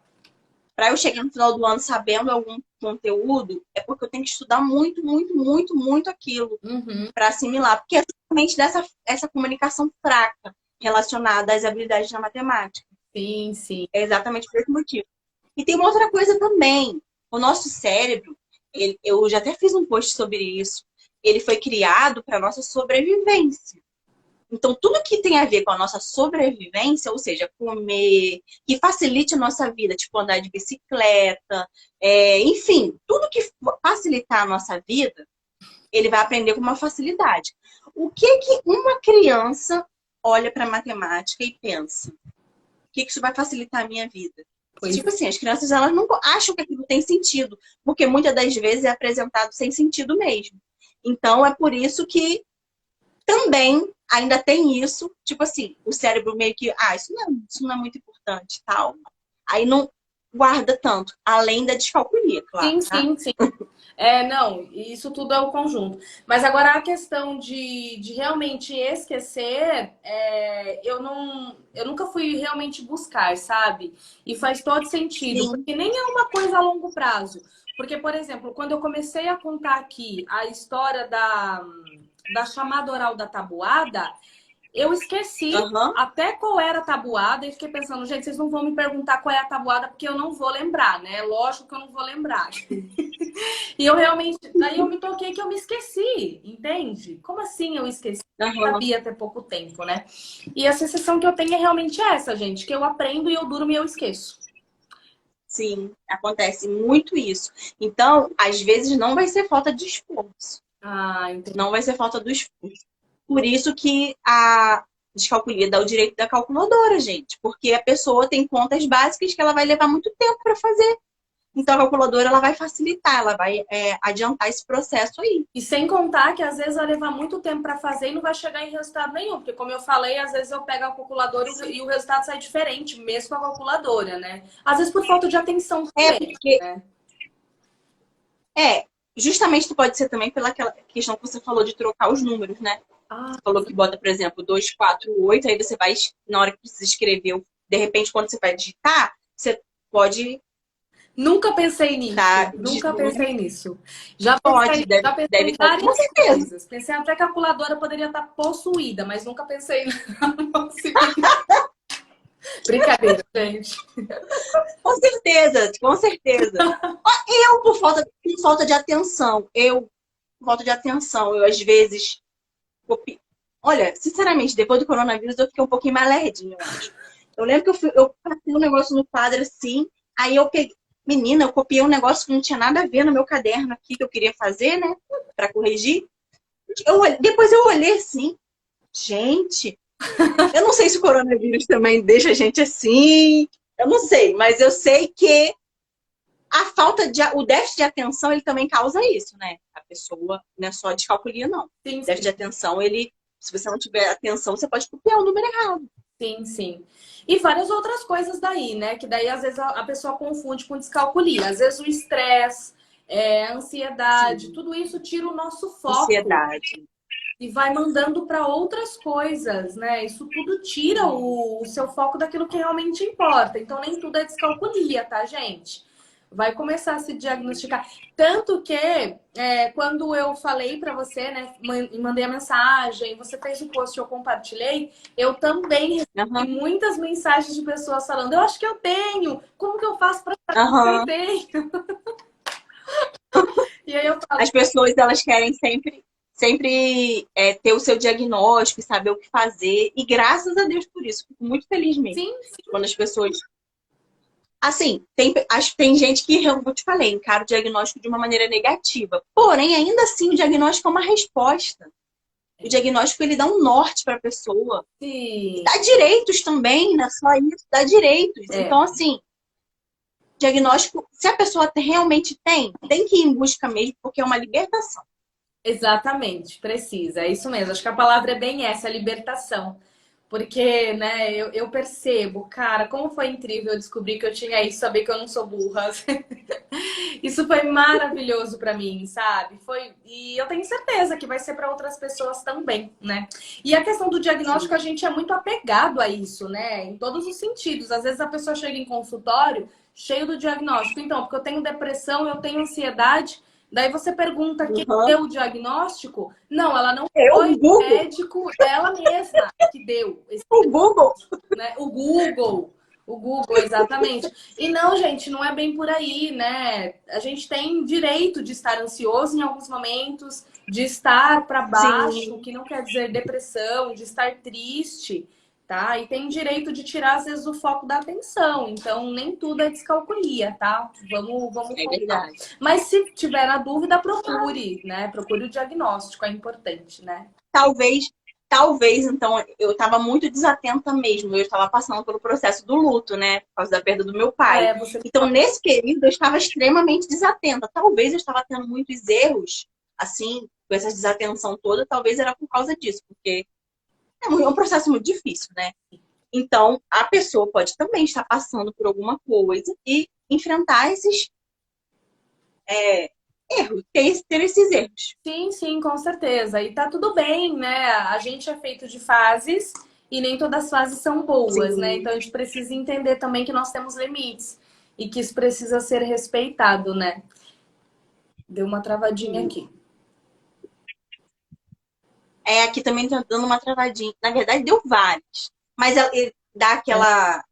Para eu chegar no final do ano sabendo algum conteúdo, é porque eu tenho que estudar muito, muito, muito, muito aquilo Uhum. para assimilar. Porque é exatamente essa comunicação fraca relacionada às habilidades na matemática. Sim, sim. É exatamente por esse motivo. E tem uma outra coisa também. O nosso cérebro, eu já até fiz um post sobre isso, ele foi criado para nossa sobrevivência. Então, tudo que tem a ver com a nossa sobrevivência, ou seja, comer, que facilite a nossa vida, tipo andar de bicicleta, enfim, tudo que facilitar a nossa vida, ele vai aprender com uma facilidade. O que que uma criança olha para matemática e pensa? O que que isso vai facilitar a minha vida? Pois Tipo assim, as crianças elas não acham que aquilo tem sentido, porque muitas das vezes é apresentado sem sentido mesmo. Então, é por isso que também ainda tem isso, tipo assim, o cérebro meio que, isso não é muito importante, tal. Aí não guarda tanto, além da descalculia, claro, sim, tá? sim, sim. Não, isso tudo é o conjunto. Mas agora a questão de realmente esquecer, eu nunca fui realmente buscar, sabe? E faz todo sentido, Sim. porque nem é uma coisa a longo prazo. Porque, por exemplo, quando eu comecei a contar aqui a história da chamada oral da tabuada, eu esqueci Aham. até qual era a tabuada e fiquei pensando, gente, vocês não vão me perguntar qual é a tabuada porque eu não vou lembrar, né? Lógico que eu não vou lembrar. E eu realmente, aí eu me toquei que eu me esqueci, entende? Como assim eu esqueci? Eu Aham. sabia até pouco tempo, né? E a sensação que eu tenho é realmente essa, gente, que eu aprendo e eu durmo e eu esqueço. Sim, acontece muito isso. Então, às vezes não vai ser falta de esforço. Ah, entendi. Não vai ser falta do esforço. Por isso que a descalculia dá o direito da calculadora, gente. Porque a pessoa tem contas básicas que ela vai levar muito tempo para fazer. Então, a calculadora ela vai facilitar, ela vai adiantar esse processo aí. E sem contar que às vezes vai levar muito tempo para fazer e não vai chegar em resultado nenhum. Porque, como eu falei, às vezes eu pego a calculadora e o resultado sai diferente, mesmo com a calculadora, né? Às vezes por falta de atenção também, Porque né? justamente pode ser também pela aquela questão que você falou de trocar os números, né? Ah, Você falou que bota, por exemplo, 2, 4, 8, aí você vai, na hora que precisa escrever, de repente, quando você vai digitar, você pode nunca pensei nisso. estar Nunca digitando. pensei nisso. Já Pode, já pensei deve em estar, com várias certeza. coisas. Pensei até que a calculadora poderia estar possuída, mas nunca pensei na brincadeira, gente. Com certeza, com certeza. Eu, por falta de atenção, eu às vezes. Olha, sinceramente, depois do coronavírus eu fiquei um pouquinho mais lerdinha, eu acho. Eu lembro que eu passei um negócio no quadro assim, Aí eu peguei, menina, eu copiei um negócio que não tinha nada a ver no meu caderno aqui, que eu queria fazer, né? Pra corrigir. Depois eu olhei assim, gente, eu não sei se o coronavírus também deixa a gente assim, eu não sei, mas eu sei que o déficit de atenção, ele também causa isso, né? A pessoa não é só descalculia, não. Sim, O déficit de atenção, se você não tiver atenção, você pode copiar o número errado. sim, sim. E várias outras coisas daí, né? Que daí às vezes a pessoa confunde com descalculia. Às vezes o estresse, a ansiedade, Sim. tudo isso tira o nosso foco Ansiedade. e vai mandando para outras coisas, né? Isso tudo tira o seu foco daquilo que realmente importa. Então nem tudo é descalculia, tá, gente? Vai começar a se diagnosticar. Tanto que quando eu falei para você, né, mandei a mensagem, você fez o post, eu compartilhei, eu também recebi muitas mensagens de pessoas falando, eu acho que eu tenho, como que eu faço para saber que eu tenho? E aí eu falo, as pessoas, elas querem sempre ter o seu diagnóstico, saber o que fazer. E graças a Deus por isso. Fico muito feliz mesmo. sim, Quando as pessoas... Assim, tem gente que, eu te falei, encara o diagnóstico de uma maneira negativa. Porém, ainda assim, o diagnóstico é uma resposta. O diagnóstico, ele dá um norte para a pessoa. sim. E dá direitos também, não é só isso, dá direitos. Então, assim, diagnóstico, se a pessoa realmente tem que ir em busca mesmo, porque é uma libertação. Exatamente, precisa, é isso mesmo. Acho que a palavra é bem essa, libertação. Porque, né, eu percebo, cara, como foi incrível eu descobrir que eu tinha isso, saber que eu não sou burra. Isso foi maravilhoso pra mim, sabe? E eu tenho certeza que vai ser para outras pessoas também, né? E a questão do diagnóstico, a gente é muito apegado a isso, né? Em todos os sentidos. Às vezes a pessoa chega em consultório cheio do diagnóstico. Então, porque eu tenho depressão, eu tenho ansiedade. Daí você pergunta quem deu o diagnóstico? Não, ela não foi o médico, ela mesma que deu. O Google. Né? O Google, exatamente. E não, gente, não é bem por aí, né? A gente tem direito de estar ansioso em alguns momentos, de estar para baixo, que não quer dizer depressão, de estar triste, tá? E tem direito de tirar, às vezes, o foco da atenção. Então, nem tudo é descalculia, tá? Vamos É verdade. Mas se tiver na dúvida, procure, né? Procure o diagnóstico, é importante, né? Talvez, então, eu estava muito desatenta mesmo. Eu estava passando pelo processo do luto, né? Por causa da perda do meu pai. Então, nesse período, eu estava extremamente desatenta. Talvez eu estava tendo muitos erros, assim, com essa desatenção toda. Talvez era por causa disso, porque é um processo muito difícil, né? Então, a pessoa pode também estar passando por alguma coisa e enfrentar esses erros, ter esses erros. Sim, sim, com certeza. E tá tudo bem, né? A gente é feito de fases e nem todas as fases são boas, Sim. né? Então a gente precisa entender também que nós temos limites e que isso precisa ser respeitado, né? Deu uma travadinha aqui. Aqui também tá dando uma travadinha. Na verdade, deu várias. Mas ele dá aquela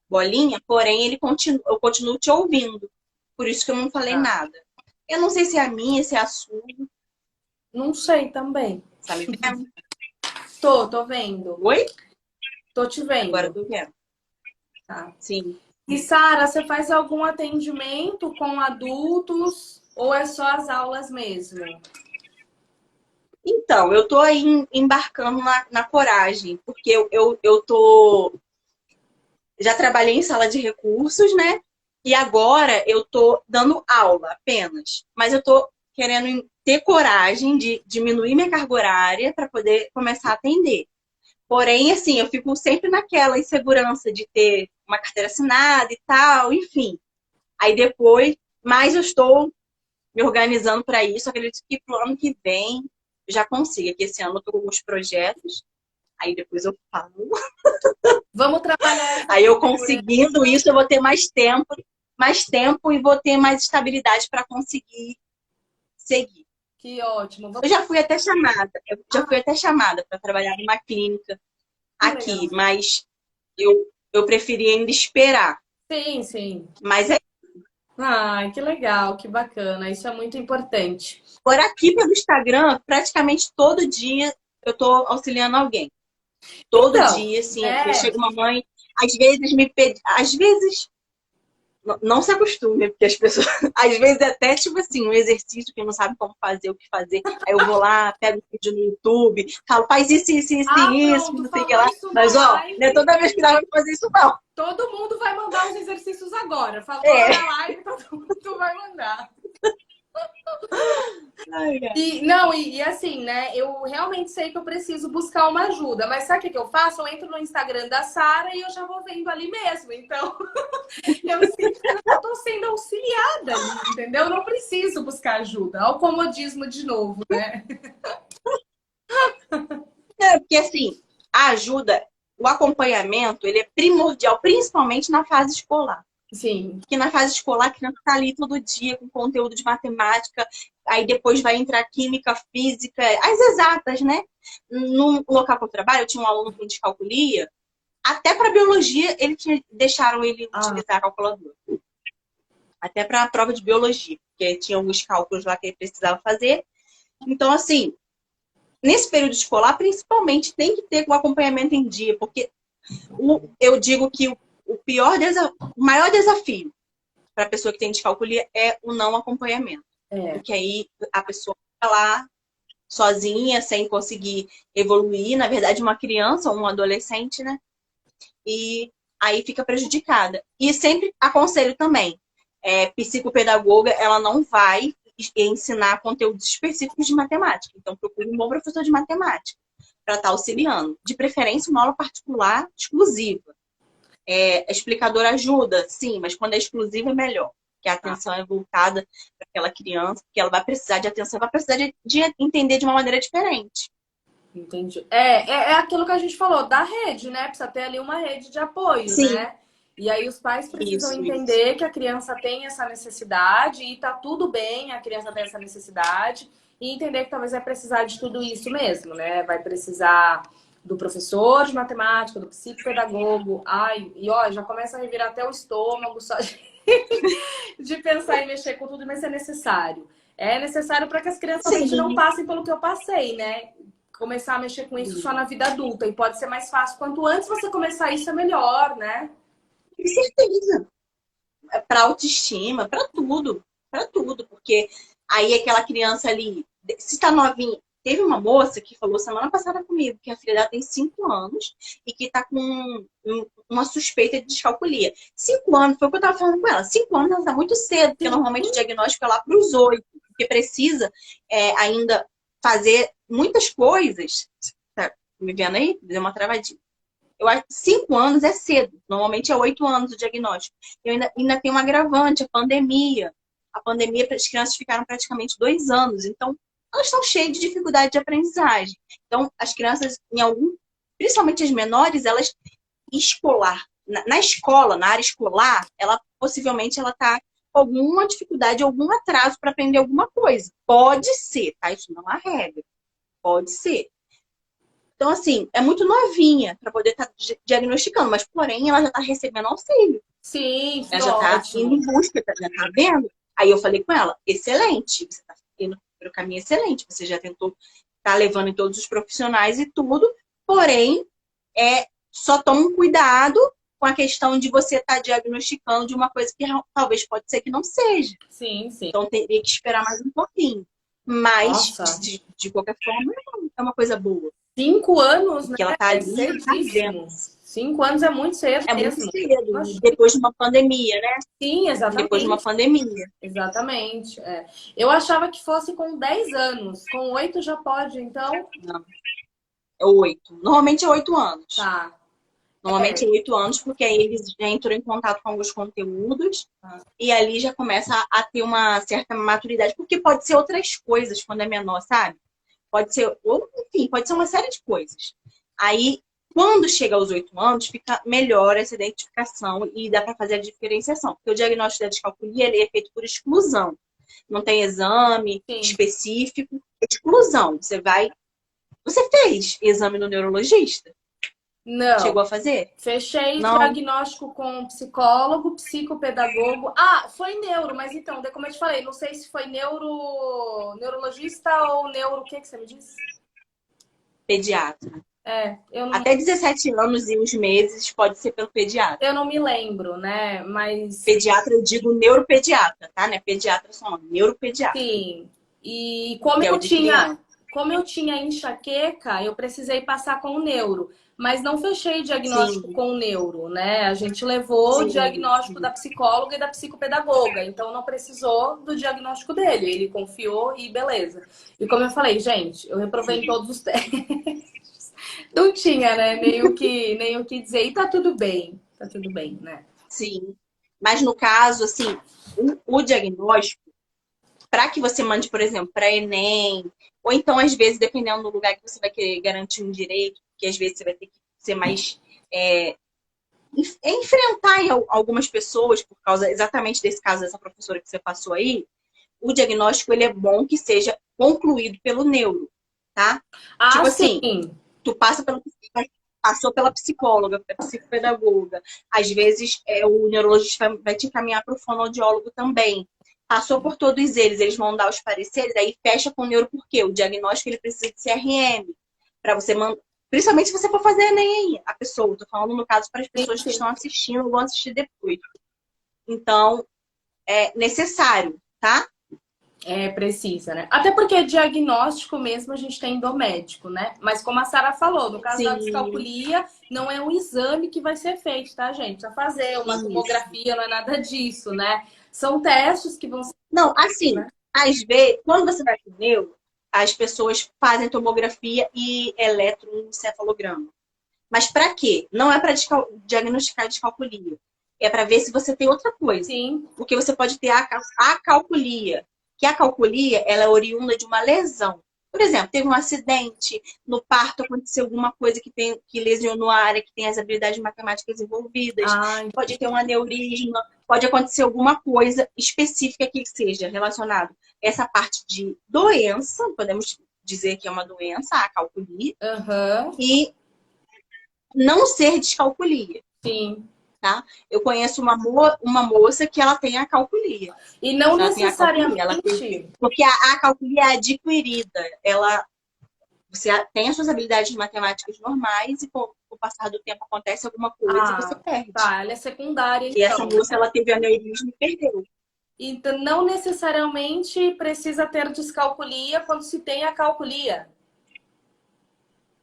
bolinha, porém, eu continuo te ouvindo. Por isso que eu não falei nada. Eu não sei se é a minha, se é a sua. Não sei também. Tá me vendo? Tô vendo. Oi? Tô te vendo. Agora eu tô vendo. Tá. Sim. E Sara, você faz algum atendimento com adultos ou é só as aulas mesmo? Então, eu tô aí embarcando na coragem, porque eu tô... Já trabalhei em sala de recursos, né? E agora eu tô dando aula apenas. Mas eu tô querendo ter coragem de diminuir minha carga horária para poder começar a atender. Porém, assim, eu fico sempre naquela insegurança de ter uma carteira assinada e tal, enfim. Aí depois, mas eu estou me organizando para isso. Acredito que pro ano que vem eu já consiga, que esse ano eu tô com alguns projetos. Aí depois eu falo. Vamos trabalhar. Aí eu conseguindo isso, eu vou ter mais tempo e vou ter mais estabilidade para conseguir seguir. Que ótimo. Eu já fui até chamada para trabalhar numa clínica aqui, legal. mas eu preferi ainda esperar. Sim, sim. Mas é... Ai, que legal, que bacana. Isso é muito importante. Por aqui pelo Instagram, praticamente todo dia eu tô auxiliando alguém. Todo dia, assim, chega uma mãe, às vezes não se acostume, porque as pessoas, às vezes, até tipo assim, um exercício que não sabe como fazer, o que fazer. Aí eu vou lá, pego um vídeo no YouTube, falo, faz Ah, isso, pronto, não sei o que lá. falou isso na Mas, ó, não é live. toda vez que dá pra fazer isso, não. Todo mundo vai mandar os exercícios agora. Falou É. na live, todo mundo vai mandar. Ai, E assim, né? Eu realmente sei que eu preciso buscar uma ajuda. Mas sabe o que eu faço? Eu entro no Instagram da Sara e eu já vou vendo ali mesmo. Então, eu sinto que eu tô sendo auxiliada ali, entendeu? Eu não preciso buscar ajuda. Olha o comodismo de novo, né? porque assim, a ajuda, o acompanhamento, ele é primordial, principalmente na fase escolar. Sim. Porque na fase escolar, a criança está ali todo dia com conteúdo de matemática, aí depois vai entrar química, física, as exatas, né? No local que eu trabalho, eu tinha um aluno que descalculia, até para biologia, deixaram ele utilizar a calculadora. Até para a prova de biologia, porque tinha alguns cálculos lá que ele precisava fazer. Então, assim, nesse período escolar, principalmente, tem que ter um acompanhamento em dia, porque eu digo que o maior desafio para a pessoa que tem descalculia é o não acompanhamento. Porque aí a pessoa fica lá sozinha, sem conseguir evoluir. Na verdade, uma criança ou um adolescente, né? E aí fica prejudicada. E sempre aconselho também, psicopedagoga, ela não vai ensinar conteúdos específicos de matemática. Então, procure um bom professor de matemática para estar auxiliando. De preferência, uma aula particular exclusiva. A explicadora ajuda, sim, mas quando é exclusiva é melhor. Que a atenção é voltada para aquela criança, porque ela vai precisar de atenção, vai precisar de entender de uma maneira diferente. Entendi. É aquilo que a gente falou, da rede, né? Precisa ter ali uma rede de apoio, Sim. né? E aí os pais precisam Isso. entender que a criança tem essa necessidade e tá tudo bem, a criança tem essa necessidade e entender que talvez vai precisar de tudo isso mesmo, né? Vai precisar do professor de matemática, do psicopedagogo. Ai, e ó, já começa a revirar até o estômago só de pensar em mexer com tudo, mas é necessário. É necessário para que as crianças realmente não passem pelo que eu passei, né? Começar a mexer com isso só na vida adulta. E pode ser mais fácil. Quanto antes você começar isso, é melhor, né? Com certeza. Para autoestima, para tudo. Para tudo. Porque aí aquela criança ali, se está novinha. Teve uma moça que falou semana passada comigo que a filha dela tem 5 anos e que está com uma suspeita de descalculia. 5 anos, foi o que eu estava falando com ela. 5 anos ela está muito cedo, porque normalmente o diagnóstico é lá para os 8, porque precisa ainda fazer muitas coisas. Tá me vendo aí? Deu uma travadinha. Eu acho que 5 anos é cedo. Normalmente é 8 anos o diagnóstico. E ainda tem um agravante, a pandemia. A pandemia, as crianças ficaram praticamente 2 anos. Então, elas estão cheias de dificuldade de aprendizagem. Então, as crianças, principalmente as menores, elas escolar, na escola, na área escolar, ela possivelmente ela está com alguma dificuldade, algum atraso para aprender alguma coisa. Pode ser, tá? Isso não é regra. Pode ser. Então, assim, é muito novinha para poder estar diagnosticando, mas, porém, ela já está recebendo auxílio. Sim, ela já está indo em busca, já está vendo? Aí eu falei com ela, excelente, você está indo para o caminho excelente, você já tentou, tá levando em todos os profissionais e tudo, porém, só toma um cuidado com a questão de você estar diagnosticando de uma coisa que talvez pode ser que não seja. sim. Então, teria que esperar mais um pouquinho. Mas, de qualquer forma, é uma coisa boa. 5 anos, né? Porque ela tá ali, cedíssimo. 5 anos é muito cedo muito mesmo. cedo. Depois de uma pandemia, né? Sim, exatamente. Depois de uma pandemia. Exatamente. Eu achava que fosse com 10 anos. Com 8 já pode, então? Não. É 8. Normalmente é 8 anos. Tá. Normalmente é 8 anos, porque aí eles já entram em contato com alguns conteúdos e ali já começa a ter uma certa maturidade, porque pode ser outras coisas quando é menor, sabe? Pode ser, enfim, pode ser uma série de coisas. Aí, quando chega aos 8 anos, fica melhor essa identificação e dá para fazer a diferenciação. Porque o diagnóstico da descalculia ele é feito por exclusão. Não tem exame específico. Exclusão. Você fez exame no neurologista? Não. Chegou a fazer? Fechei o diagnóstico com psicólogo, psicopedagogo. Foi neuro, mas então, como eu te falei, não sei se foi neurologista ou o que você me disse? Pediatra. Eu não, Até 17 anos e uns meses pode ser pelo pediatra. eu não me lembro, né? Mas Pediatra, eu digo neuropediatra, tá? Não é pediatra só, não. Neuropediatra, sim. E que é o de criança. como eu tinha enxaqueca, eu precisei passar com o neuro. Mas não fechei diagnóstico Sim, com o neuro, né? A gente levou o sim, diagnóstico sim. da psicóloga e da psicopedagoga. Então não precisou do diagnóstico dele. Ele confiou e beleza. E como eu falei, gente, eu reprovei em Sim. todos os testes. Não tinha, né? Nem o que dizer. E tá tudo bem. Tá tudo bem, né? Sim. Mas no caso, assim, o diagnóstico, para que você mande, por exemplo, para Enem, ou então, às vezes, dependendo do lugar que você vai querer garantir um direito, que às vezes você vai ter que ser mais. Enfrentar algumas pessoas, por causa exatamente desse caso dessa professora que você passou aí, o diagnóstico ele é bom que seja concluído pelo neuro, tá? Ah, Tipo assim, sim. tu passou pela psicóloga, pela psicopedagoga. Às vezes, o neurologista vai te encaminhar para o fonoaudiólogo também. Passou por todos eles, eles vão dar os pareceres, aí fecha com o neuro, porque o diagnóstico ele precisa de CRM, para você mandar. Principalmente se você for fazer Enem, a pessoa. Estou falando, no caso, para as Sim, pessoas que sim. estão assistindo ou vão assistir depois. Então, é necessário, tá? É, precisa, né? Até porque diagnóstico mesmo a gente tem do médico, né? Mas como a Sara falou, no caso da Sim, descalculia, não é um exame que vai ser feito, tá, gente? Precisa fazer uma isso. tomografia, não é nada disso, né? São testes que vão ser, Não, assim, né? às vezes, quando você vai pro neuro, as pessoas fazem tomografia e eletroencefalograma. Mas para quê? Não é para diagnosticar descalculia. É para ver se você tem outra coisa. Sim. Porque você pode ter a acalculia, que a calculia ela é oriunda de uma lesão. Por exemplo, teve um acidente, no parto aconteceu alguma coisa que lesionou a área que tem as habilidades matemáticas envolvidas, Ah, pode ter um aneurisma, pode acontecer alguma coisa específica que seja relacionado a essa parte de doença, podemos dizer que é uma doença, a calculia, aham, e não ser descalculia, sim. tá? Eu conheço uma moça que ela tem a calculia. E não Ela tem a calculia, ela teve... necessariamente. porque a calculia é adquirida. Você tem as suas habilidades matemáticas normais e com o passar do tempo acontece alguma coisa e você Ah, perde. tá. Ela é secundária, E essa então, moça, né? ela teve aneurisma e perdeu. Então, não necessariamente precisa ter descalculia quando se tem a calculia.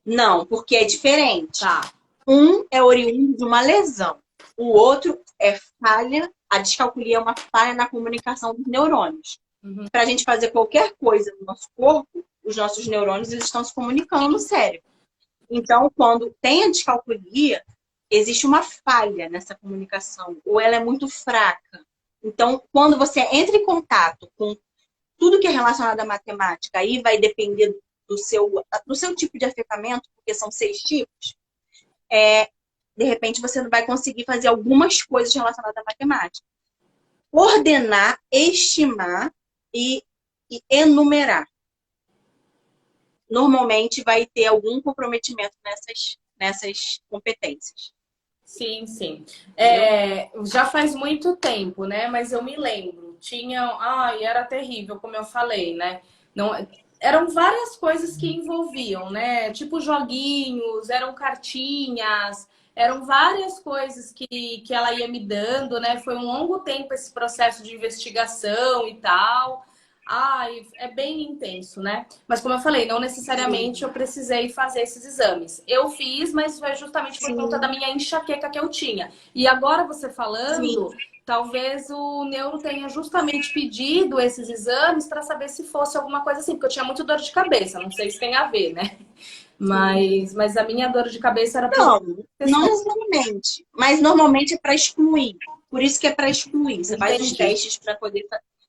Não, porque é diferente. Tá. Um é oriundo de uma lesão. O outro é falha. A descalculia é uma falha na comunicação dos neurônios. Uhum. Para a gente fazer qualquer coisa no nosso corpo, os nossos neurônios eles estão se comunicando no cérebro. Então, quando tem a descalculia, existe uma falha nessa comunicação, ou ela é muito fraca. Então, quando você entra em contato com tudo que é relacionado à matemática, aí vai depender do seu tipo de afetamento, porque são 6 tipos, de repente você não vai conseguir fazer algumas coisas relacionadas à matemática. Ordenar, estimar e enumerar. Normalmente vai ter algum comprometimento nessas competências. Sim, sim. Entendeu? Já faz muito tempo, né? Mas eu me lembro. Tinha. Ai, era terrível, como eu falei, né? Não, eram várias coisas que envolviam, né? Tipo joguinhos, eram cartinhas, eram várias coisas que ela ia me dando, né? Foi um longo tempo esse processo de investigação e tal. Ai, é bem intenso, né? Mas como eu falei, não necessariamente Sim. eu precisei fazer esses exames. Eu fiz, mas foi justamente por conta da Sim. minha enxaqueca que eu tinha. E agora você Sim. falando, talvez o neuro tenha justamente pedido esses exames para saber se fosse alguma coisa assim, porque eu tinha muito dor de cabeça, não sei se tem a ver, né? Mas a minha dor de cabeça era por Não, não questão. necessariamente. Mas normalmente é para excluir. Por isso que é para excluir. Você faz os Entendi. testes para poder.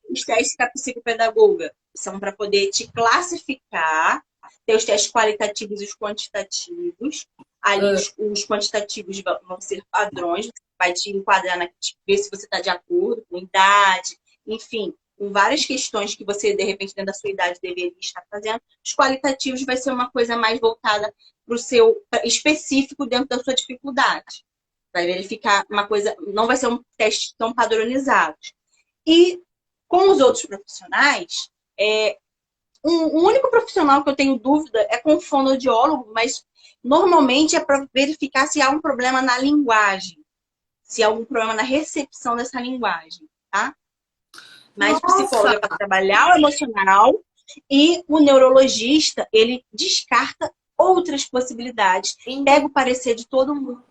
Os testes que a psicopedagoga são para poder te classificar. Tem os testes qualitativos e os quantitativos. Ali Ah, os quantitativos vão ser padrões, vai te enquadrar, ver se você está de acordo com idade, enfim, com várias questões que você, de repente, dentro da sua idade, deveria estar fazendo. Os qualitativos vai ser uma coisa mais voltada para o seu específico dentro da sua dificuldade. Vai verificar uma coisa, não vai ser um teste tão padronizado. E com os outros profissionais, O único profissional que eu tenho dúvida é com o fonoaudiólogo, mas normalmente é para verificar se há um problema na linguagem, se há algum problema na recepção dessa linguagem, tá? Mas o psicólogo Nossa! é para trabalhar o emocional e o neurologista, ele descarta outras possibilidades, pega o parecer de todo mundo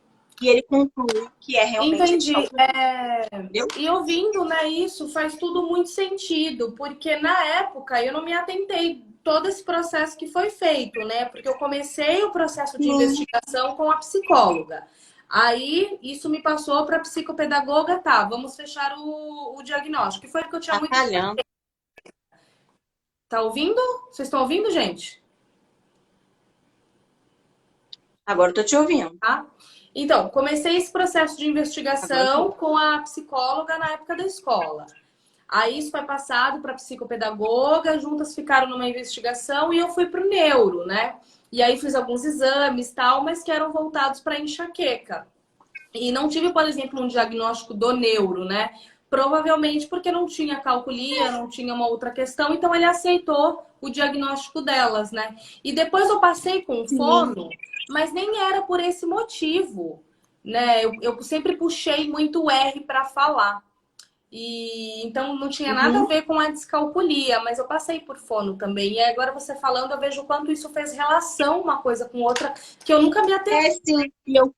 e ele conclui que é realmente a Entendi. discalculia. Entendeu? E ouvindo, né, isso faz tudo muito sentido, porque na época eu não me atentei todo esse processo que foi feito, né? Porque eu comecei o processo de investigação com a psicóloga. Aí isso me passou para a psicopedagoga, tá? Vamos fechar o diagnóstico. Que foi porque eu tinha Tá muito. falhando. Tá ouvindo? Vocês estão ouvindo, gente? Agora eu tô te ouvindo. Tá? Então, comecei esse processo de investigação com a psicóloga na época da escola. Aí isso foi passado para a psicopedagoga, juntas ficaram numa investigação e eu fui para o neuro, né? E aí fiz alguns exames tal, mas que eram voltados para enxaqueca. E não tive, por exemplo, um diagnóstico do neuro, né? Provavelmente porque não tinha calculia, não tinha uma outra questão, então ele aceitou o diagnóstico delas, né? E depois eu passei com fono, mas nem era por esse motivo, né? Eu sempre puxei muito o R para falar. E então não tinha nada a ver com a descalculia, mas eu passei por fono também. E agora você falando, eu vejo o quanto isso fez relação uma coisa com outra, que eu nunca me atentei. É sim, e eu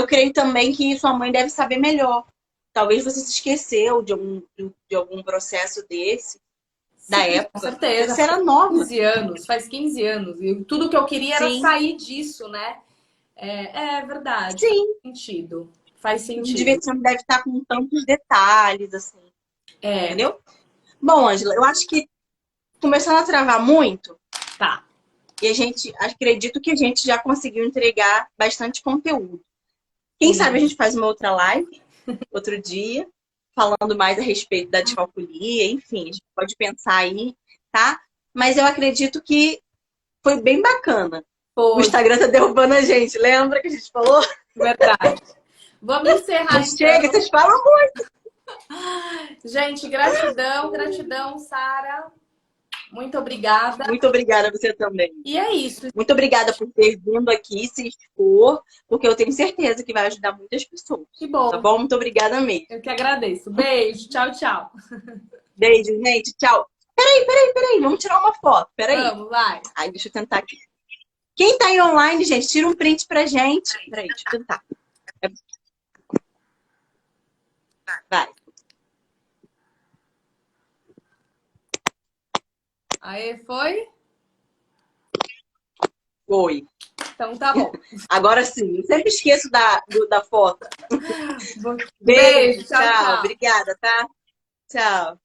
creio também que sua mãe deve saber melhor. Talvez você se esqueceu de algum processo desse, da Sim, época. com certeza. Você era nova. 15 anos, faz 15 anos. E tudo que eu queria era Sim. sair disso, né? É verdade. Sim. Faz sentido. Faz sentido. Você não deve estar com tantos detalhes, assim. Entendeu? Bom, Ângela, eu acho que começando a travar muito, Tá. e acredito que a gente já conseguiu entregar bastante conteúdo. Quem sabe a gente faz uma outra live, outro dia, falando mais a respeito da descalculia, enfim, a gente pode pensar aí, tá? Mas eu acredito que foi bem bacana. O Instagram tá derrubando a gente, lembra que a gente falou? Verdade. Vamos encerrar. Chega, vocês falam muito. Gente, gratidão, Sara. Muito obrigada. Muito obrigada a você também. E é isso. Muito obrigada por ter vindo aqui, se expor, porque eu tenho certeza que vai ajudar muitas pessoas. Que bom. Tá bom? Muito obrigada mesmo. Eu que agradeço. Beijo. Tchau, tchau. Beijo, gente. Tchau. Peraí. Vamos tirar uma foto. Peraí. Vamos, vai. Ai, deixa eu tentar aqui. Quem tá aí online, gente, tira um print pra gente. Peraí, deixa eu tentar. Vai. Aí, foi? Oi. Então tá bom. Agora sim. Eu sempre esqueço da foto. Beijo. Tchau. Obrigada, tá? Tchau.